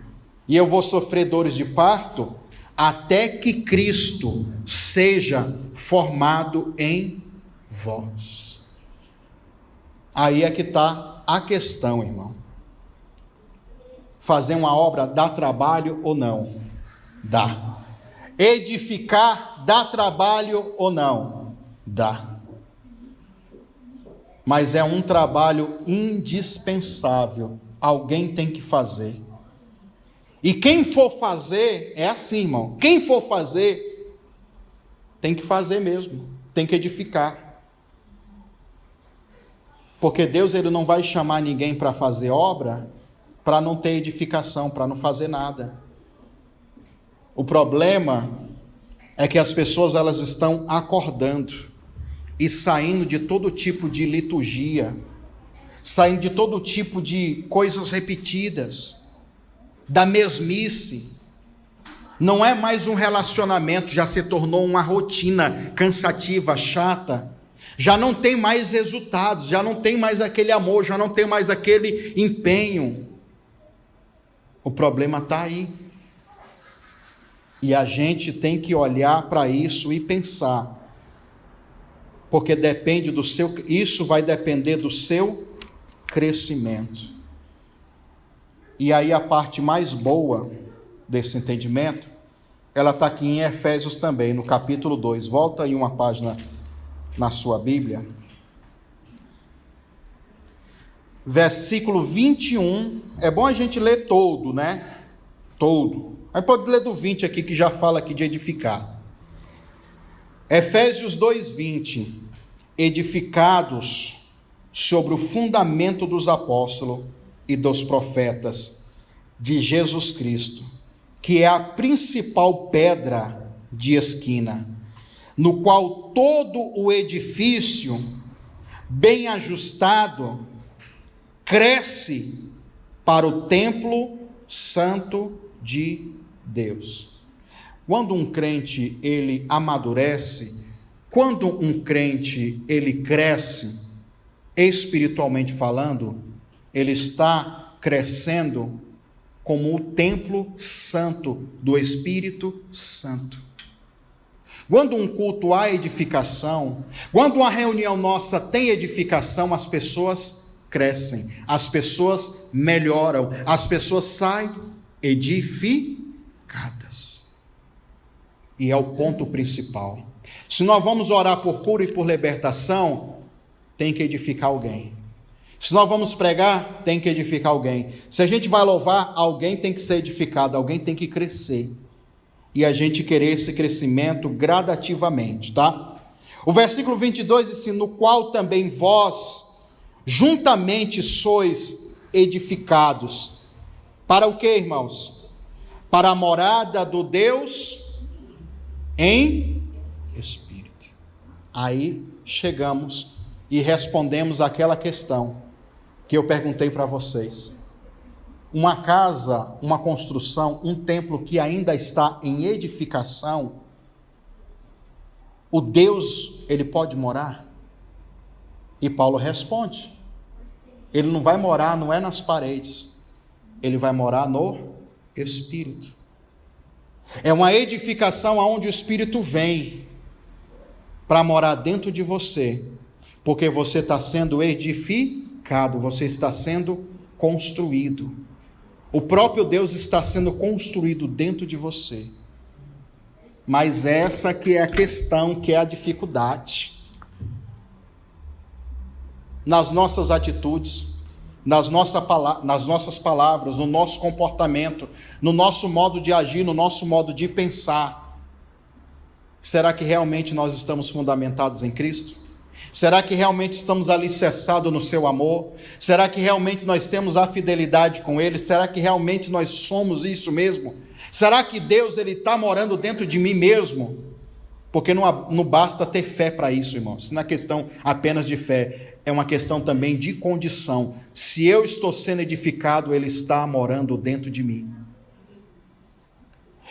e eu vou sofrer dores de parto até que Cristo seja formado em vós. Aí é que está a questão, irmão. Fazer uma obra dá trabalho ou não? Dá. Edificar dá trabalho ou não? Dá. Mas é um trabalho indispensável. Alguém tem que fazer. E quem for fazer, é assim, irmão. Quem for fazer, tem que fazer mesmo. Tem que edificar. Porque Deus ele não vai chamar ninguém para fazer obra para não ter edificação, para não fazer nada. O problema é que as pessoas elas estão acordando e saindo de todo tipo de liturgia, saindo de todo tipo de coisas repetidas, da mesmice. Não é mais um relacionamento, já se tornou uma rotina cansativa, chata. Já não tem mais resultados, já não tem mais aquele amor, já não tem mais aquele empenho. O problema está aí. E a gente tem que olhar para isso e pensar: porque isso vai depender do seu crescimento. E aí a parte mais boa desse entendimento, ela está aqui em Efésios também, no capítulo 2. Volta aí uma página na sua Bíblia. Versículo 21. É bom a gente ler todo, né? Todo. Aí pode ler do 20 aqui, que já fala aqui de edificar. Efésios 2:20. Edificados sobre o fundamento dos apóstolos e dos profetas de Jesus Cristo, que é a principal pedra de esquina, no qual todo o edifício, bem ajustado, cresce para o templo santo de Deus. Quando um crente ele amadurece, quando um crente ele cresce, espiritualmente falando, ele está crescendo como o templo santo do Espírito Santo. Quando um culto há edificação, quando uma reunião nossa tem edificação, as pessoas crescem, as pessoas melhoram, as pessoas saem edificadas. E é o ponto principal. Se nós vamos orar por cura e por libertação, tem que edificar alguém. Se nós vamos pregar, tem que edificar alguém. Se a gente vai louvar, alguém tem que ser edificado, alguém tem que crescer. E a gente querer esse crescimento gradativamente, tá? O versículo 22 diz assim: no qual também vós, juntamente sois edificados. Para o quê, irmãos? Para a morada do Deus em Espírito. Aí chegamos e respondemos àquela questão que eu perguntei para vocês. Uma casa, uma construção, um templo que ainda está em edificação, o Deus, ele pode morar? E Paulo responde: ele não vai morar, não é nas paredes, ele vai morar no Espírito. É uma edificação onde o Espírito vem para morar dentro de você, porque você está sendo edificado, você está sendo construído. O próprio Deus está sendo construído dentro de você. Mas essa que é a questão, que é a dificuldade. Nas nossas atitudes, nas nossas palavras, no nosso comportamento, no nosso modo de agir, no nosso modo de pensar. Será que realmente nós estamos fundamentados em Cristo? Será que realmente estamos alicerçados no seu amor? Será que realmente nós temos a fidelidade com Ele? Será que realmente nós somos isso mesmo? Será que Deus ele está morando dentro de mim mesmo? Porque não basta ter fé para isso, irmãos. Isso não é questão apenas de fé, é uma questão também de condição. Se eu estou sendo edificado, Ele está morando dentro de mim.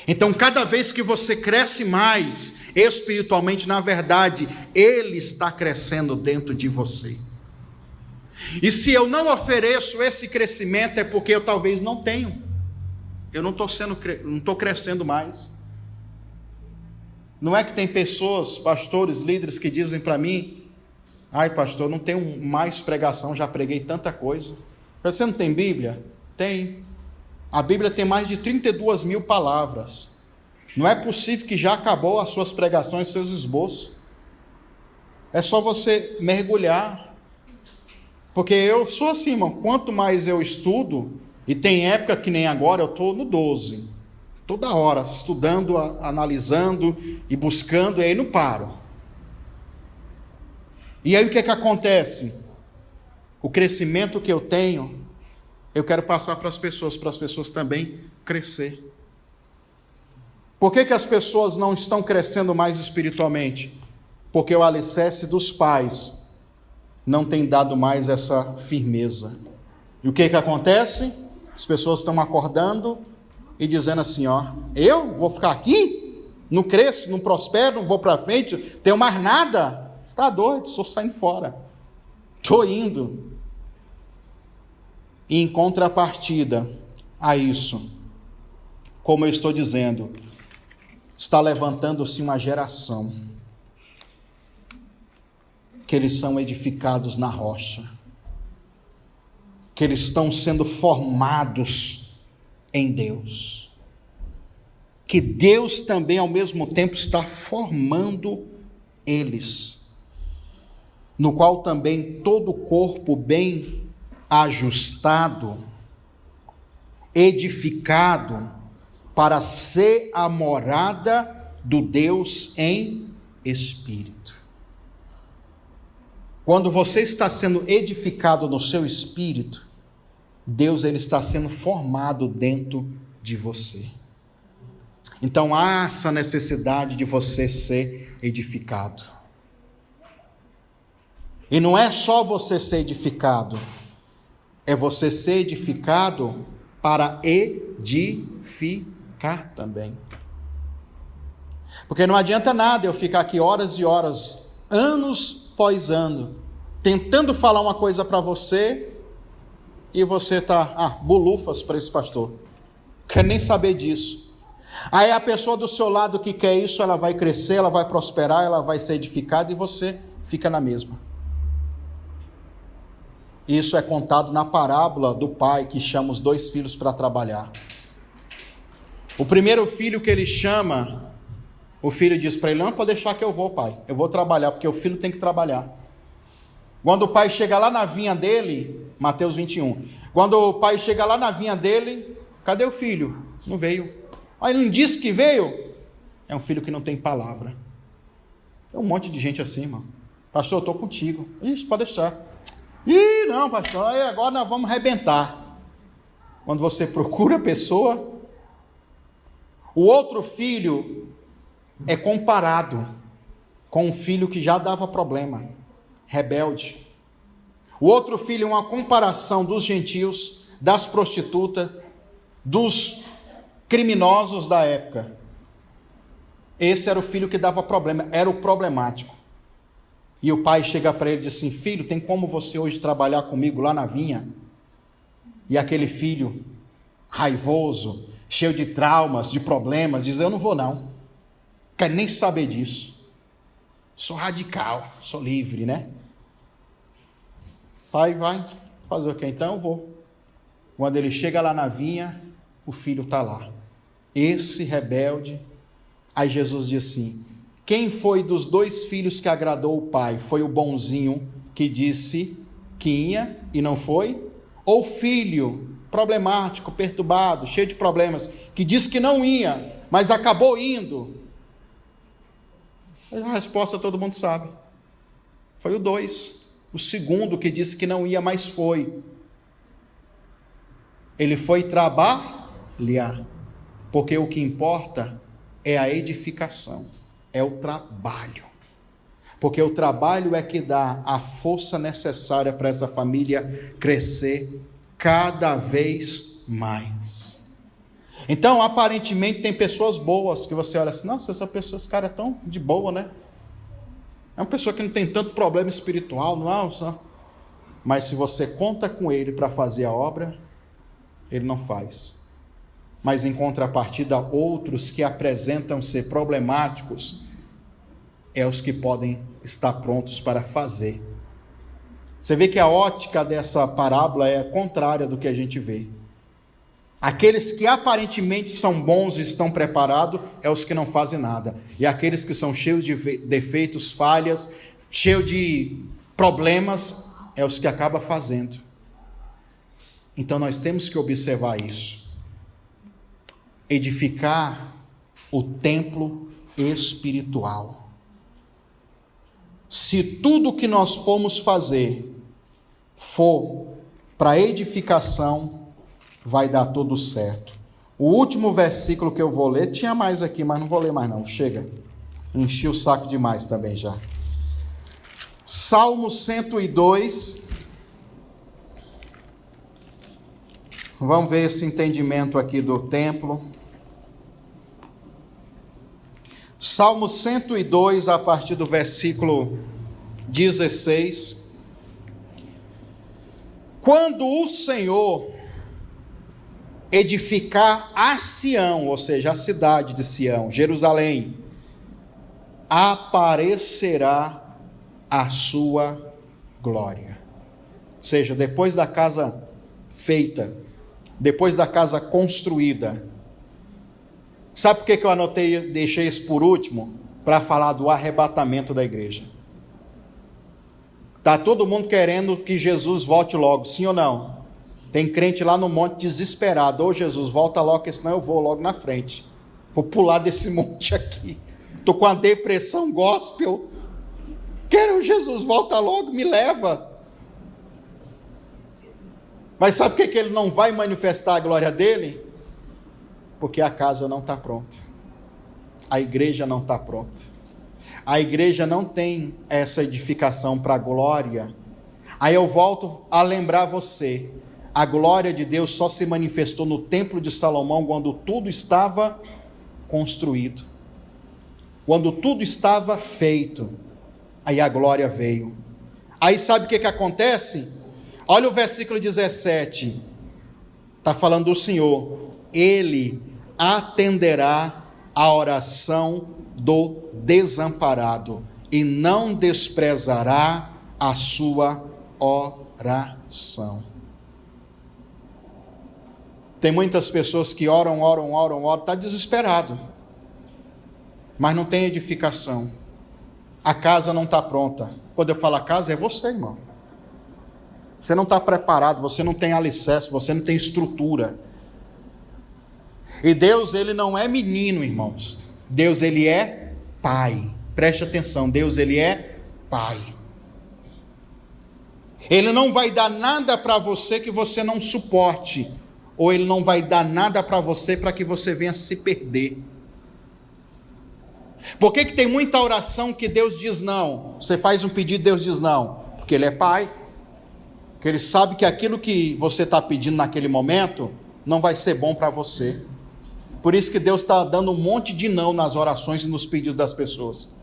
Então, cada vez que você cresce mais espiritualmente, na verdade, Ele está crescendo dentro de você. E se eu não ofereço esse crescimento, é porque eu talvez não tenho. Eu não estou crescendo mais. Não é que tem pessoas, pastores, líderes que dizem para mim: ai pastor, não tenho mais pregação, já preguei tanta coisa. Você não tem Bíblia? Tem. A Bíblia tem mais de 32 mil palavras. Não é possível que já acabou as suas pregações, seus esboços. É só você mergulhar. Porque eu sou assim, irmão. Quanto mais eu estudo, e tem época que nem agora, eu estou no 12. Toda hora, estudando, analisando e buscando, e aí não paro. E aí o que é que acontece? O crescimento que eu tenho, eu quero passar para as pessoas também crescer. Por que as pessoas não estão crescendo mais espiritualmente? Porque o alicerce dos pais não tem dado mais essa firmeza. E o que acontece? As pessoas estão acordando e dizendo assim: ó, eu vou ficar aqui? Não cresço, não prospero, não vou para frente, tenho mais nada? Está doido, estou saindo fora. Estou indo. E em contrapartida a isso, como eu estou dizendo, está levantando-se uma geração que eles são edificados na rocha, que eles estão sendo formados em Deus, que Deus também ao mesmo tempo está formando eles, no qual também todo o corpo bem ajustado, edificado, para ser a morada do Deus em espírito. Quando você está sendo edificado no seu espírito, Deus ele está sendo formado dentro de você. Então há essa necessidade de você ser edificado. E não é só você ser edificado, é você ser edificado para edificar também. Porque não adianta nada eu ficar aqui horas e horas, anos após ano, tentando falar uma coisa para você, e você está, bolufas para esse pastor, quer nem saber disso. Aí a pessoa do seu lado que quer isso, ela vai crescer, ela vai prosperar, ela vai ser edificada, e você fica na mesma. Isso é contado na parábola do pai que chama os 2 filhos para trabalhar. O primeiro filho que ele chama, o filho diz para ele: não, pode deixar que eu vou, pai, eu vou trabalhar, porque o filho tem que trabalhar. Quando o pai chega lá na vinha dele, Mateus 21, quando o pai chega lá na vinha dele, cadê o filho? Não veio. Aí ele não disse que veio? É um filho que não tem palavra. Tem um monte de gente assim, irmão. Pastor, eu estou contigo. Isso, pode deixar. Ih, não, pastor, aí agora nós vamos arrebentar. Quando você procura a pessoa, o outro filho é comparado com um filho que já dava problema, rebelde. O outro filho é uma comparação dos gentios, das prostitutas, dos criminosos da época. Esse era o filho que dava problema, era o problemático. E o pai chega para ele e diz assim: filho, tem como você hoje trabalhar comigo lá na vinha? E aquele filho, raivoso, cheio de traumas, de problemas, diz: eu não vou não, quero nem saber disso, sou radical, sou livre, né? Pai, vai fazer o quê? Então eu vou. Quando ele chega lá na vinha, o filho está lá, esse rebelde. Aí Jesus diz assim: quem foi dos 2 filhos que agradou o pai? Foi o bonzinho que disse que ia e não foi? Ou o filho problemático, perturbado, cheio de problemas, que disse que não ia, mas acabou indo? A resposta todo mundo sabe. Foi o 2. O segundo que disse que não ia, mas foi. Ele foi trabalhar, porque o que importa é a edificação, é o trabalho. Porque o trabalho é que dá a força necessária para essa família crescer cada vez mais. Então, aparentemente, tem pessoas boas que você olha assim: nossa, essa pessoa, esse cara é tão de boa, né? É uma pessoa que não tem tanto problema espiritual, não. Mas se você conta com ele para fazer a obra, ele não faz. Mas em contrapartida, outros que apresentam ser problemáticos, é os que podem estar prontos para fazer. Você vê que a ótica dessa parábola é contrária do que a gente vê. Aqueles que aparentemente são bons e estão preparados, é os que não fazem nada. E aqueles que são cheios de defeitos, falhas, cheios de problemas, é os que acabam fazendo. Então nós temos que observar isso. Edificar o templo espiritual. Se tudo que nós formos fazer for para edificação, vai dar tudo certo. O último versículo que eu vou ler, tinha mais aqui, mas não vou ler mais não, chega. Enchi o saco demais também já. Salmo 102. Vamos ver esse entendimento aqui do templo. Salmo 102, a partir do versículo 16. Quando o Senhor edificar a Sião, ou seja, a cidade de Sião, Jerusalém, aparecerá a sua glória. Ou seja, depois da casa feita, depois da casa construída. Sabe por que eu anotei, deixei isso por último? Para falar do arrebatamento da igreja. Está todo mundo querendo que Jesus volte logo, sim ou não? Tem crente lá no monte desesperado. Ô Jesus, volta logo, porque senão eu vou logo na frente. Vou pular desse monte aqui. Estou com a depressão gospel. Quero Jesus, volta logo, me leva. Mas sabe por que ele não vai manifestar a glória dele? Porque a casa não está pronta. A igreja não está pronta. A igreja não tem essa edificação para a glória. Aí eu volto a lembrar você. A glória de Deus só se manifestou no templo de Salomão quando tudo estava construído. Quando tudo estava feito. Aí a glória veio. Aí sabe o que acontece? Olha o versículo 17. Está falando do Senhor. Ele atenderá a oração do desamparado e não desprezará a sua oração. Tem muitas pessoas que oram, está desesperado, mas não tem edificação. A casa não está pronta. Quando eu falo a casa, é você, irmão. Você não está preparado, você não tem alicerce, você não tem estrutura. E Deus, ele não é menino, irmãos. Deus, ele é pai. Preste atenção, Deus, ele é pai. Ele não vai dar nada para você que você não suporte. Ou ele não vai dar nada para você para que você venha se perder. Por que tem muita oração que Deus diz não? Você faz um pedido, Deus diz não. Porque ele é pai. Porque ele sabe que aquilo que você está pedindo naquele momento não vai ser bom para você. Por isso que Deus está dando um monte de não nas orações e nos pedidos das pessoas.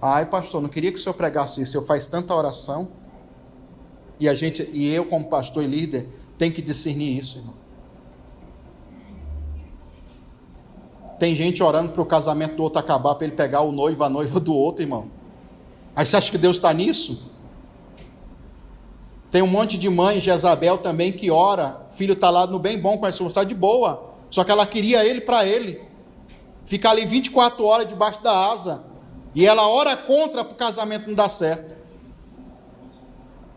Ai, pastor, não queria que o senhor pregasse isso. Eu faço tanta oração. E eu, como pastor e líder, tenho que discernir isso, irmão. Tem gente orando para o casamento do outro acabar, para ele pegar o noivo, a noiva do outro, irmão. Aí você acha que Deus está nisso? Tem um monte de mãe, Jezabel também, que ora. O filho está lá no bem bom, com a sua está de boa. Só que ela queria ele para ele. Fica ali 24 horas debaixo da asa. E ela ora contra para o casamento não dar certo.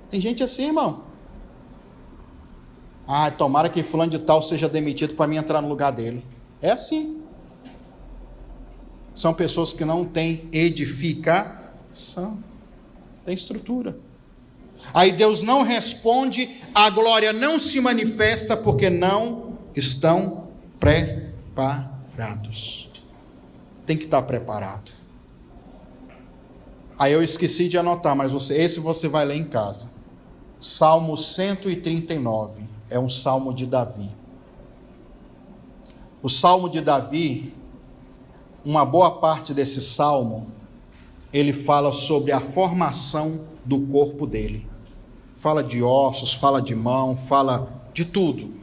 Tem gente assim, irmão. Ah, tomara que fulano de tal seja demitido para mim entrar no lugar dele. É assim. São pessoas que não têm edificação. Tem estrutura. Aí Deus não responde, a glória não se manifesta porque não estão preparados. Tem que estar preparado. Aí eu esqueci de anotar, mas esse você vai ler em casa. Salmo 139, é um salmo de Davi. O salmo de Davi, uma boa parte desse salmo, ele fala sobre a formação do corpo dele. Fala de ossos, fala de mão, fala de tudo.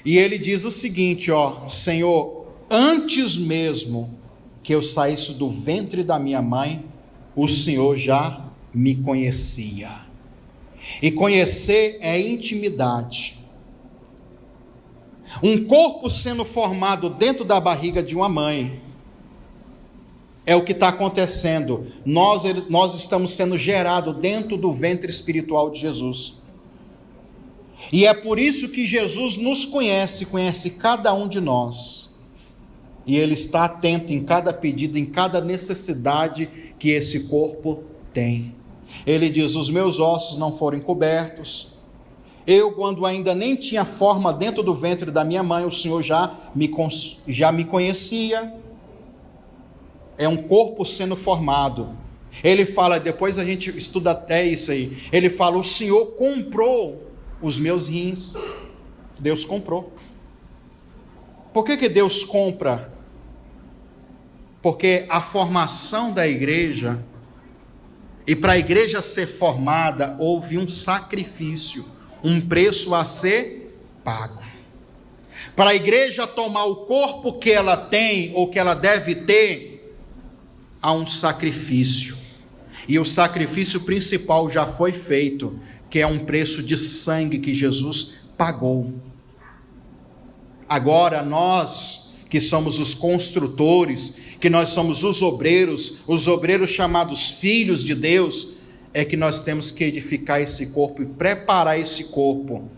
E ele diz o seguinte, Senhor, antes mesmo que eu saísse do ventre da minha mãe, o Senhor já me conhecia. E conhecer é intimidade. Um corpo sendo formado dentro da barriga de uma mãe, é o que está acontecendo. Nós estamos sendo gerados dentro do ventre espiritual de Jesus. E é por isso que Jesus nos conhece cada um de nós. E Ele está atento em cada pedido, em cada necessidade que esse corpo tem. Ele diz, os meus ossos não foram encobertos. Eu, quando ainda nem tinha forma dentro do ventre da minha mãe, o Senhor já me conhecia. É um corpo sendo formado. Ele fala, depois a gente estuda até isso aí. Ele fala, o Senhor comprou os meus rins. Deus comprou. Por que Deus compra? Porque a formação da igreja, e para a igreja ser formada, houve um sacrifício, um preço a ser pago. Para a igreja tomar o corpo que ela tem, ou que ela deve ter, há um sacrifício. E o sacrifício principal já foi feito, que é um preço de sangue que Jesus pagou. Agora nós, que somos os construtores, que nós somos os obreiros chamados filhos de Deus, é que nós temos que edificar esse corpo e preparar esse corpo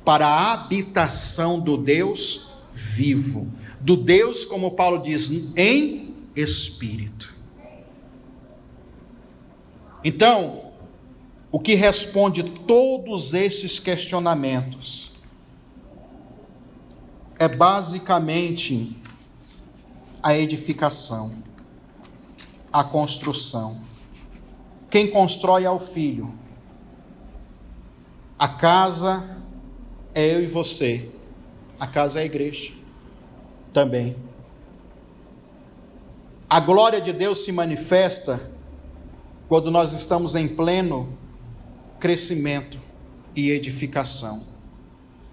para a habitação do Deus vivo, do Deus, como Paulo diz, em espírito. Então, o que responde todos esses questionamentos é basicamente a edificação, a construção. Quem constrói é o Filho. A casa é eu e você. A casa é a igreja também. A glória de Deus se manifesta quando nós estamos em pleno crescimento e edificação.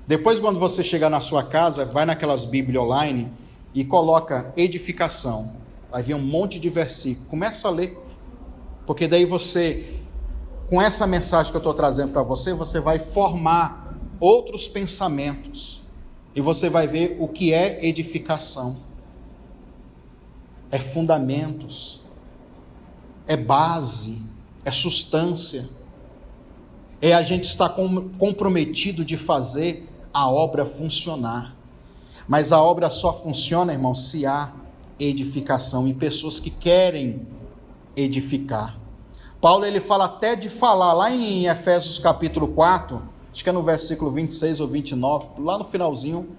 Depois, quando você chegar na sua casa, vai naquelas Bíblias online e coloca edificação. Vai vir um monte de versículos. Começa a ler. Porque daí você, com essa mensagem que eu estou trazendo para você, você vai formar outros pensamentos. E você vai ver o que é edificação. É fundamentos. É base. É substância. É a gente estar comprometido de fazer a obra funcionar. Mas a obra só funciona, irmão, se há edificação e pessoas que querem edificar. Paulo, ele fala até de falar, lá em Efésios capítulo 4, acho que é no versículo 26 ou 29, lá no finalzinho,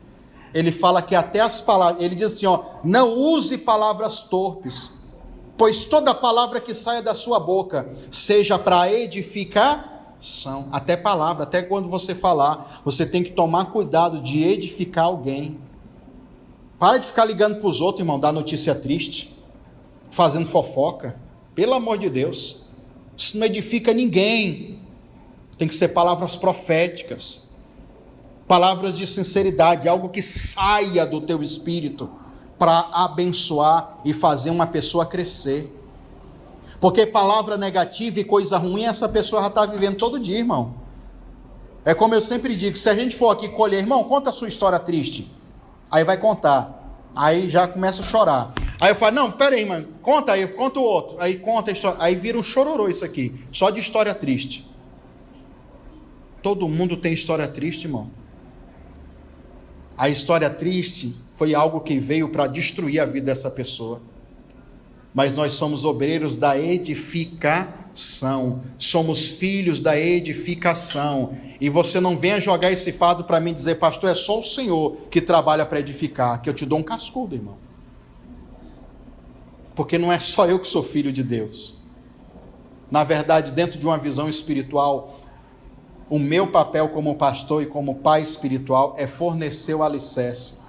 ele fala que até as palavras, ele diz assim, não use palavras torpes, pois toda palavra que saia da sua boca, seja para edificação, até palavra, até quando você falar, você tem que tomar cuidado de edificar alguém. Para de ficar ligando para os outros, irmão, dar notícia triste, fazendo fofoca. Pelo amor de Deus, isso não edifica ninguém. Tem que ser palavras proféticas, palavras de sinceridade, algo que saia do teu espírito para abençoar e fazer uma pessoa crescer. Porque palavra negativa e coisa ruim, essa pessoa já está vivendo todo dia, irmão. É como eu sempre digo, se a gente for aqui colher, irmão, conta a sua história triste. Aí vai contar, aí já começa a chorar. Aí eu falo, não, peraí, mano, conta aí, conta o outro. Aí conta a história, aí vira um chororô isso aqui, só de história triste. Todo mundo tem história triste, irmão. A história triste foi algo que veio para destruir a vida dessa pessoa. Mas nós somos obreiros da edificação, somos filhos da edificação. E você não venha jogar esse fardo para mim dizer, pastor, é só o Senhor que trabalha para edificar, que eu te dou um cascudo, irmão. Porque não é só eu que sou filho de Deus. Na verdade, dentro de uma visão espiritual, o meu papel como pastor e como pai espiritual é fornecer o alicerce.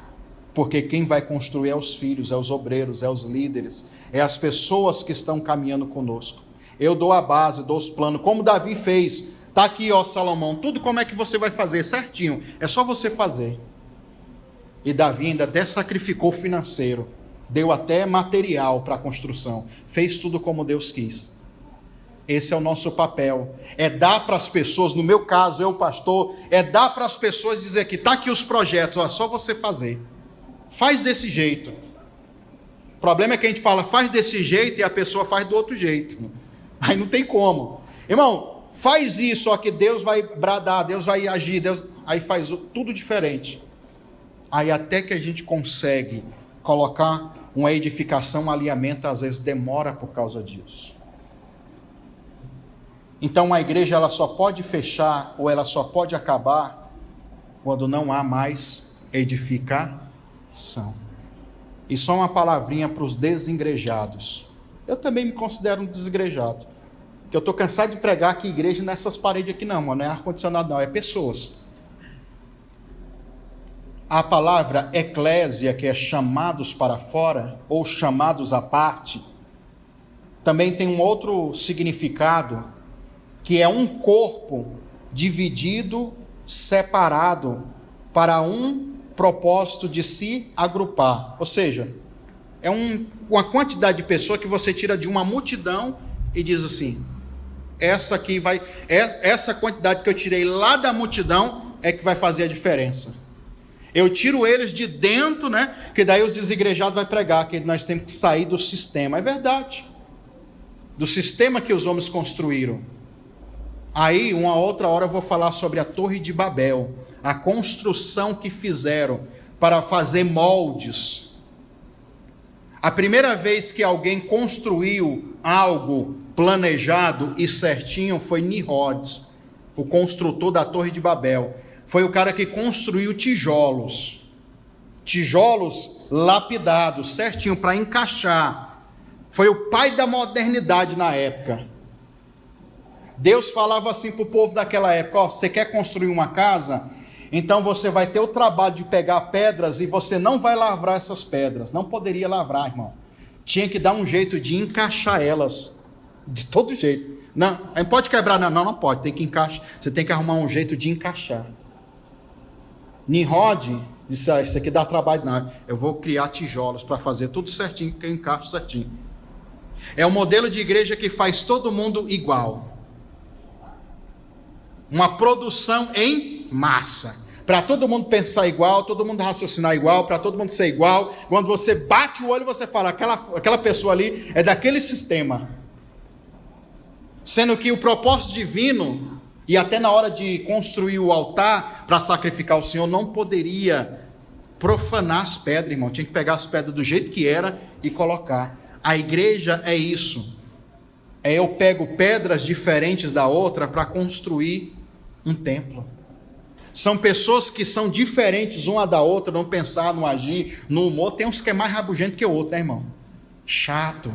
Porque quem vai construir é os filhos, é os obreiros, é os líderes, é as pessoas que estão caminhando conosco. Eu dou a base, dou os planos, como Davi fez. Está aqui, Salomão, tudo como é que você vai fazer, certinho. É só você fazer. E Davi ainda até sacrificou financeiro. Deu até material para a construção. Fez tudo como Deus quis. Esse é o nosso papel. É dar para as pessoas, no meu caso, eu pastor, é dar para as pessoas dizer que está aqui os projetos, é só você fazer. Faz desse jeito. O problema é que a gente fala, faz desse jeito e a pessoa faz do outro jeito. Aí não tem como. Irmão, faz isso, só que Deus vai bradar, Deus vai agir, aí faz tudo diferente. Aí até que a gente consegue colocar uma edificação, um alinhamento, às vezes demora por causa disso. Então a igreja ela só pode fechar ou ela só pode acabar quando não há mais edificação. E só uma palavrinha para os desigrejados. Eu também me considero um desigrejado. Porque eu estou cansado de pregar que igreja nessas paredes aqui não, mano, não é ar-condicionado não, é pessoas. A palavra eclésia, que é chamados para fora, ou chamados à parte, também tem um outro significado, que é um corpo dividido, separado, para um propósito de se agrupar. Ou seja, é uma quantidade de pessoas que você tira de uma multidão e diz assim: essa quantidade que eu tirei lá da multidão é que vai fazer a diferença. Eu tiro eles de dentro, né? Que daí os desigrejados vão pregar que nós temos que sair do sistema. É verdade. Do sistema que os homens construíram. Aí, uma outra hora eu vou falar sobre a Torre de Babel, a construção que fizeram para fazer moldes. A primeira vez que alguém construiu algo planejado e certinho foi Nimrod, o construtor da Torre de Babel. Foi o cara que construiu tijolos lapidados, certinho, para encaixar. Foi o pai da modernidade na época. Deus falava assim para o povo daquela época: ó, você quer construir uma casa? Então você vai ter o trabalho de pegar pedras e você não vai lavrar essas pedras. Não poderia lavrar, irmão. Tinha que dar um jeito de encaixar elas, de todo jeito. Não pode quebrar, não pode, tem que encaixar. Você tem que arrumar um jeito de encaixar. Nimrod disse: isso aqui dá trabalho, não. Eu vou criar tijolos para fazer tudo certinho, que eu encaixo certinho. É um modelo de igreja que faz todo mundo igual. Uma produção em massa. Para todo mundo pensar igual, todo mundo raciocinar igual, para todo mundo ser igual. Quando você bate o olho, você fala: aquela pessoa ali é daquele sistema. Sendo que o propósito divino, e até na hora de construir o altar para sacrificar o Senhor, não poderia profanar as pedras, irmão. Tinha que pegar as pedras do jeito que era e colocar. A igreja é isso. Eu pego pedras diferentes da outra para construir um templo. São pessoas que são diferentes uma da outra, não pensar, não agir, no humor. Tem uns que é mais rabugento que o outro, né, irmão? Chato.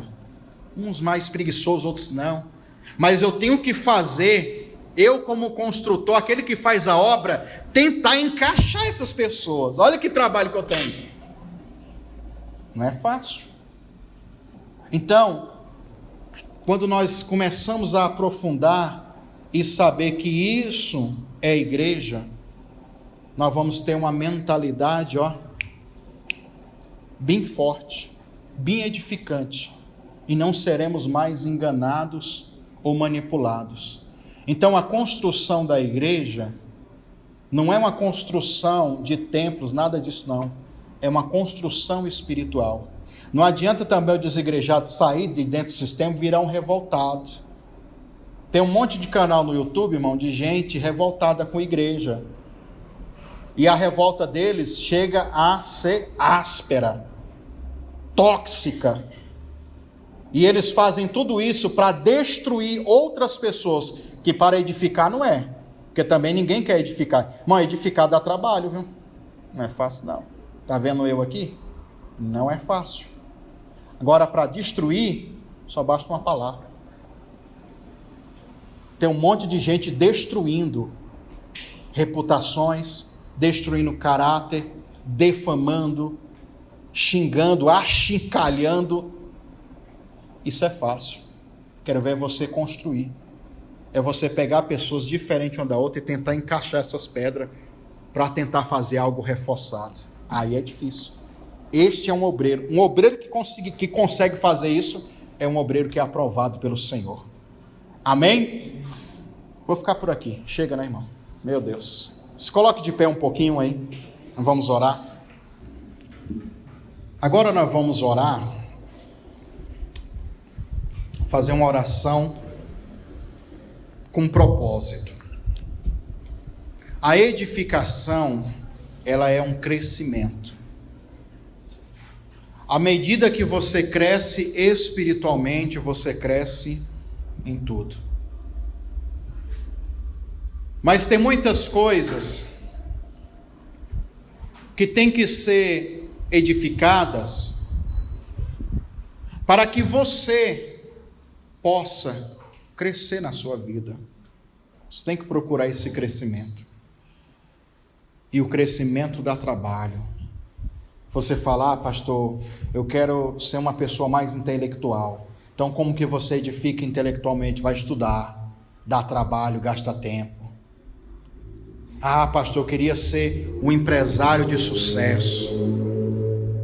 Uns mais preguiçosos, outros não. Mas eu tenho que fazer... Eu, como construtor, aquele que faz a obra, tentar encaixar essas pessoas. Olha que trabalho que eu tenho. Não é fácil. Então, quando nós começamos a aprofundar e saber que isso é igreja, nós vamos ter uma mentalidade, bem forte, bem edificante, e não seremos mais enganados ou manipulados. Então a construção da igreja não é uma construção de templos, nada disso não. É uma construção espiritual. Não adianta também o desigrejado sair de dentro do sistema e virar um revoltado. Tem um monte de canal no YouTube, irmão, de gente revoltada com a igreja. E a revolta deles chega a ser áspera, tóxica. E eles fazem tudo isso para destruir outras pessoas, que para edificar não é. Porque também ninguém quer edificar. Irmão, edificar dá trabalho, viu? Não é fácil não. Está vendo eu aqui? Não é fácil. Agora, para destruir, só basta uma palavra. Tem um monte de gente destruindo reputações, destruindo caráter, defamando, xingando, achincalhando. Isso é fácil. Quero ver você construir. É você pegar pessoas diferentes uma da outra e tentar encaixar essas pedras para tentar fazer algo reforçado. Aí é difícil. Este é um obreiro. Um obreiro que consegue fazer isso é um obreiro que é aprovado pelo Senhor. Amém? Vou ficar por aqui. Chega, né, irmão? Meu Deus. Se coloque de pé um pouquinho aí. Vamos orar. Agora nós vamos orar. Fazer uma oração com propósito. A edificação, ela é um crescimento. À medida que você cresce espiritualmente, você cresce em tudo. Mas tem muitas coisas que têm que ser edificadas para que você possa crescer na sua vida. Você tem que procurar esse crescimento. E o crescimento dá trabalho. Você fala: pastor, eu quero ser uma pessoa mais intelectual. Então, como que você edifica intelectualmente? Vai estudar, dá trabalho, gasta tempo. Pastor, eu queria ser um empresário de sucesso.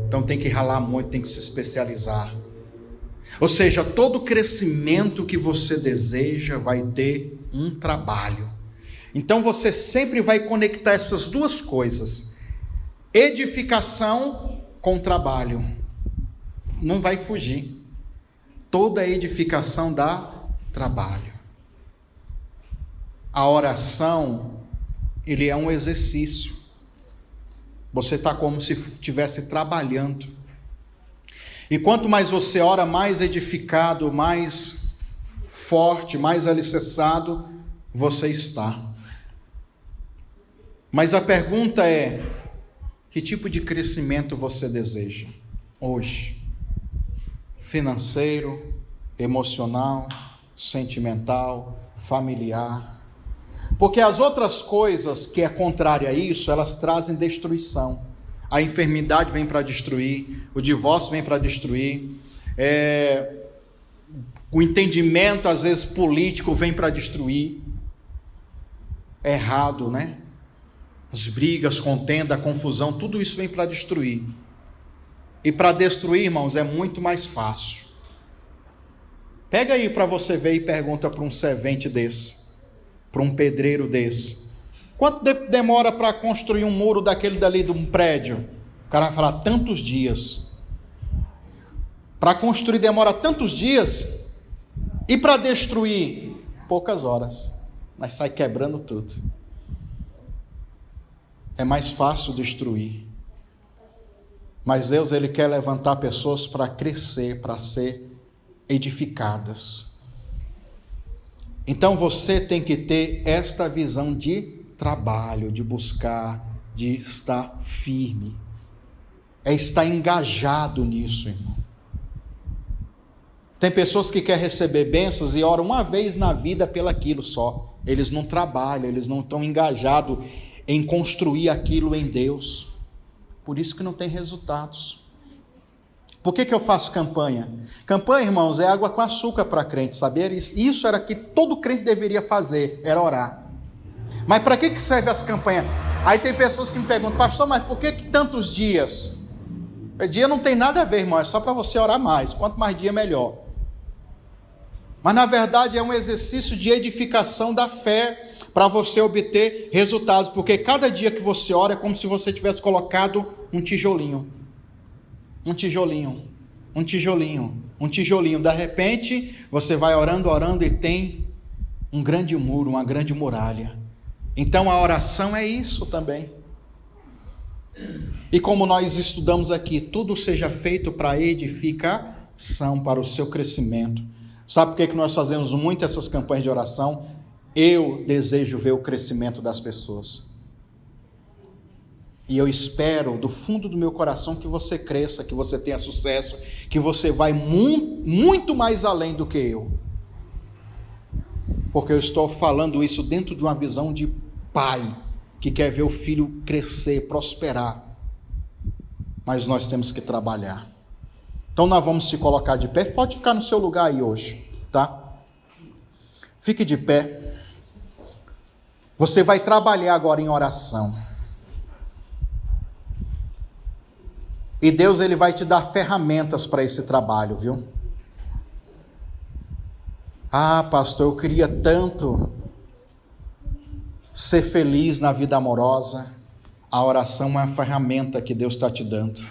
Então tem que ralar muito, tem que se especializar. Ou seja, todo crescimento que você deseja vai ter um trabalho. Então você sempre vai conectar essas duas coisas: edificação com trabalho. Não vai fugir. Toda edificação dá trabalho. A oração, ele é um exercício. Você está como se estivesse trabalhando. E quanto mais você ora, mais edificado, mais forte, mais alicerçado você está. Mas a pergunta é: que tipo de crescimento você deseja hoje? Financeiro, emocional, sentimental, familiar? Porque as outras coisas que é contrária a isso, elas trazem destruição. A enfermidade vem para destruir, o divórcio vem para destruir, o entendimento, às vezes, político vem para destruir. É errado, né? As brigas, contenda, a confusão, tudo isso vem para destruir. E para destruir, irmãos, é muito mais fácil. Pega aí para você ver e pergunta para um servente desse, para um pedreiro desse: quanto demora para construir um muro daquele dali de um prédio? O cara vai falar: tantos dias. Para construir demora tantos dias, e para destruir, poucas horas. Mas sai quebrando tudo. É mais fácil destruir. Mas Deus, Ele quer levantar pessoas para crescer, para ser edificadas. Então você tem que ter esta visão de trabalho, de buscar, de estar firme. É estar engajado nisso, irmão. Tem pessoas que querem receber bênçãos e oram uma vez na vida pelaquilo só. Eles não trabalham, eles não estão engajados em construir aquilo em Deus. Por isso que não tem resultados. Por que eu faço campanha? Campanha, irmãos, é água com açúcar para crente, saber? Isso era que todo crente deveria fazer, era orar. Mas para que serve as campanhas? Aí tem pessoas que me perguntam: pastor, mas por que tantos dias? Dia não tem nada a ver, irmão, é só para você orar mais. Quanto mais dia, melhor. Mas na verdade é um exercício de edificação da fé, para você obter resultados, porque cada dia que você ora é como se você tivesse colocado um tijolinho. Um tijolinho, um tijolinho, um tijolinho. De repente, você vai orando, orando e tem um grande muro, uma grande muralha. Então a oração é isso também. E como nós estudamos aqui, tudo seja feito para edificação, para o seu crescimento. Sabe por que nós fazemos muito essas campanhas de oração? Eu desejo ver o crescimento das pessoas. E eu espero do fundo do meu coração que você cresça, que você tenha sucesso, que você vai muito mais além do que eu. Porque eu estou falando isso dentro de uma visão de pai, que quer ver o filho crescer, prosperar. Mas nós temos que trabalhar. Então nós vamos se colocar de pé. Pode ficar no seu lugar aí hoje, tá? Fique de pé. Você vai trabalhar agora em oração. E Deus, Ele vai te dar ferramentas para esse trabalho, viu? Ah, pastor, eu queria tanto ser feliz na vida amorosa. A oração é uma ferramenta que Deus está te dando.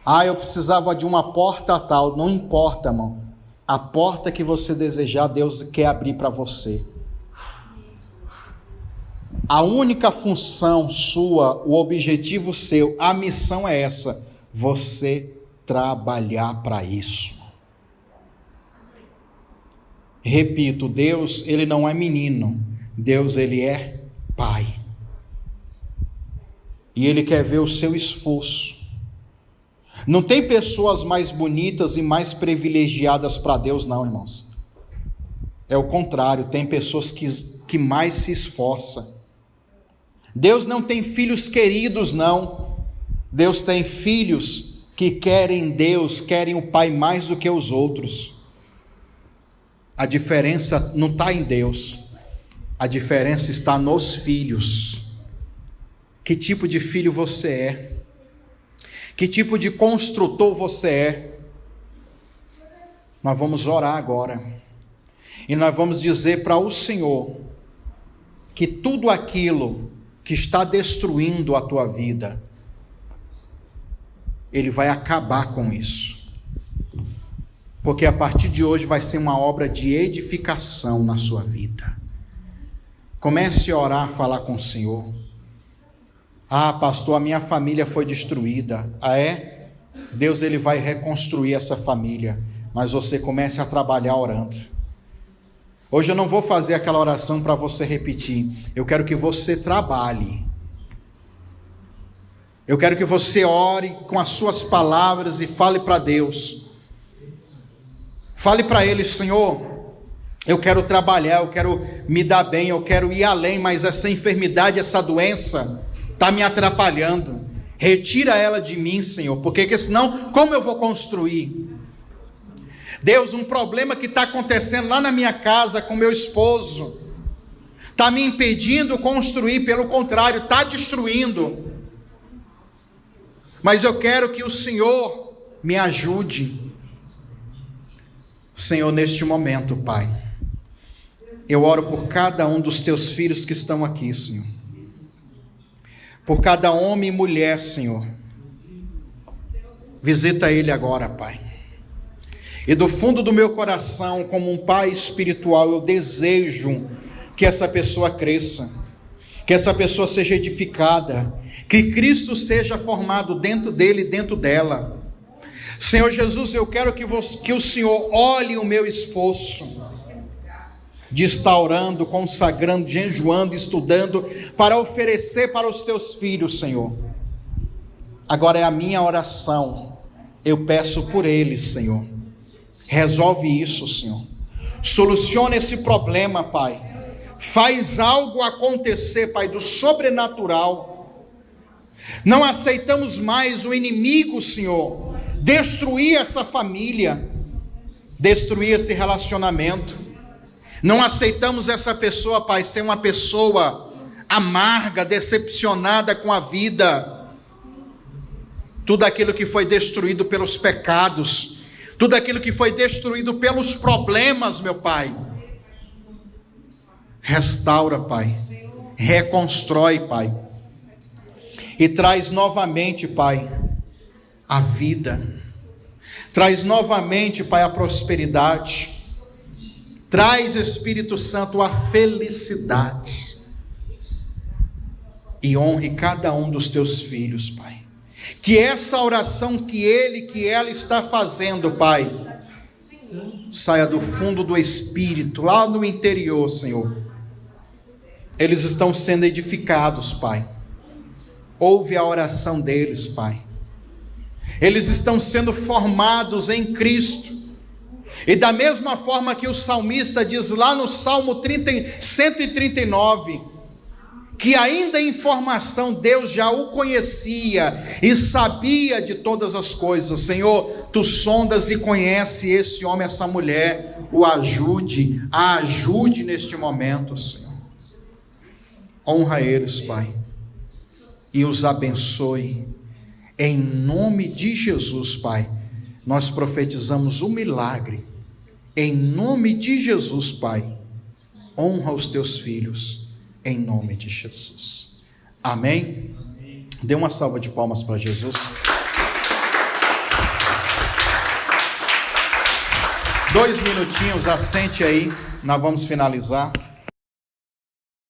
Ah, eu precisava de uma porta tal. Não importa, irmão. A porta que você desejar, Deus quer abrir para você. A única função sua, o objetivo seu, a missão é essa: você trabalhar para isso. Repito, Deus, Ele não é menino. Deus, Ele é Pai. E Ele quer ver o seu esforço. Não tem pessoas mais bonitas e mais privilegiadas para Deus, não, irmãos. É o contrário, tem pessoas que mais se esforçam. Deus não tem filhos queridos, não. Deus tem filhos que querem Deus, querem o Pai mais do que os outros. A diferença não está em Deus. A diferença está nos filhos. Que tipo de filho você é? Que tipo de construtor você é? nós vamos orar agora. E nós vamos dizer para o Senhor que tudo aquilo que está destruindo a tua vida, Ele vai acabar com isso. Porque a partir de hoje vai ser uma obra de edificação na sua vida. Comece a orar, falar com o Senhor. Ah, pastor, a minha família foi destruída. Ah, é? Deus, Ele vai reconstruir essa família. Mas você comece a trabalhar orando. Hoje eu não vou fazer aquela oração para você repetir. Eu quero que você trabalhe. Eu quero que você ore com as suas palavras e fale para Deus. Fale para Ele: Senhor, eu quero trabalhar, eu quero me dar bem, eu quero ir além, mas essa enfermidade, essa doença está me atrapalhando. Retira ela de mim, Senhor, porque senão como eu vou construir? Deus, um problema que está acontecendo lá na minha casa com meu esposo, está me impedindo construir, pelo contrário, está destruindo. Mas eu quero que o Senhor me ajude. Senhor, neste momento, Pai, eu oro por cada um dos teus filhos que estão aqui, Senhor. Por cada homem e mulher, Senhor. Visita ele agora, Pai. E do fundo do meu coração, como um pai espiritual, eu desejo que essa pessoa cresça, que essa pessoa seja edificada, que Cristo seja formado dentro dele e dentro dela. Senhor Jesus, eu quero que o Senhor olhe o meu esforço de estar orando, consagrando, jejuando, estudando, para oferecer para os teus filhos, Senhor. Agora é a minha oração, eu peço por eles, Senhor. Resolve isso, Senhor. Soluciona esse problema, Pai. Faz algo acontecer, Pai, do sobrenatural. Não aceitamos mais o inimigo, Senhor, destruir essa família, destruir esse relacionamento. Não aceitamos essa pessoa, Pai, ser uma pessoa amarga, decepcionada com a vida. Tudo aquilo que foi destruído pelos pecados, tudo aquilo que foi destruído pelos problemas, meu Pai, restaura, Pai, reconstrói, Pai, e traz novamente, Pai, a vida, traz novamente, Pai, a prosperidade, traz, Espírito Santo, a felicidade, e honre cada um dos teus filhos, Pai. Que essa oração que ela está fazendo, Pai, saia do fundo do Espírito, lá no interior, Senhor. Eles estão sendo edificados, Pai. Ouve a oração deles, Pai. Eles estão sendo formados em Cristo. E da mesma forma que o salmista diz lá no Salmo 139, que ainda em formação Deus já o conhecia e sabia de todas as coisas. Senhor, tu sondas e conhece esse homem, essa mulher, o ajude neste momento, Senhor. Honra eles, Pai, e os abençoe, em nome de Jesus, Pai. Nós profetizamos o milagre, em nome de Jesus, Pai. Honra os teus filhos, em nome de Jesus. Amém? Dê uma salva de palmas para Jesus. 2 minutinhos, assente aí, nós vamos finalizar.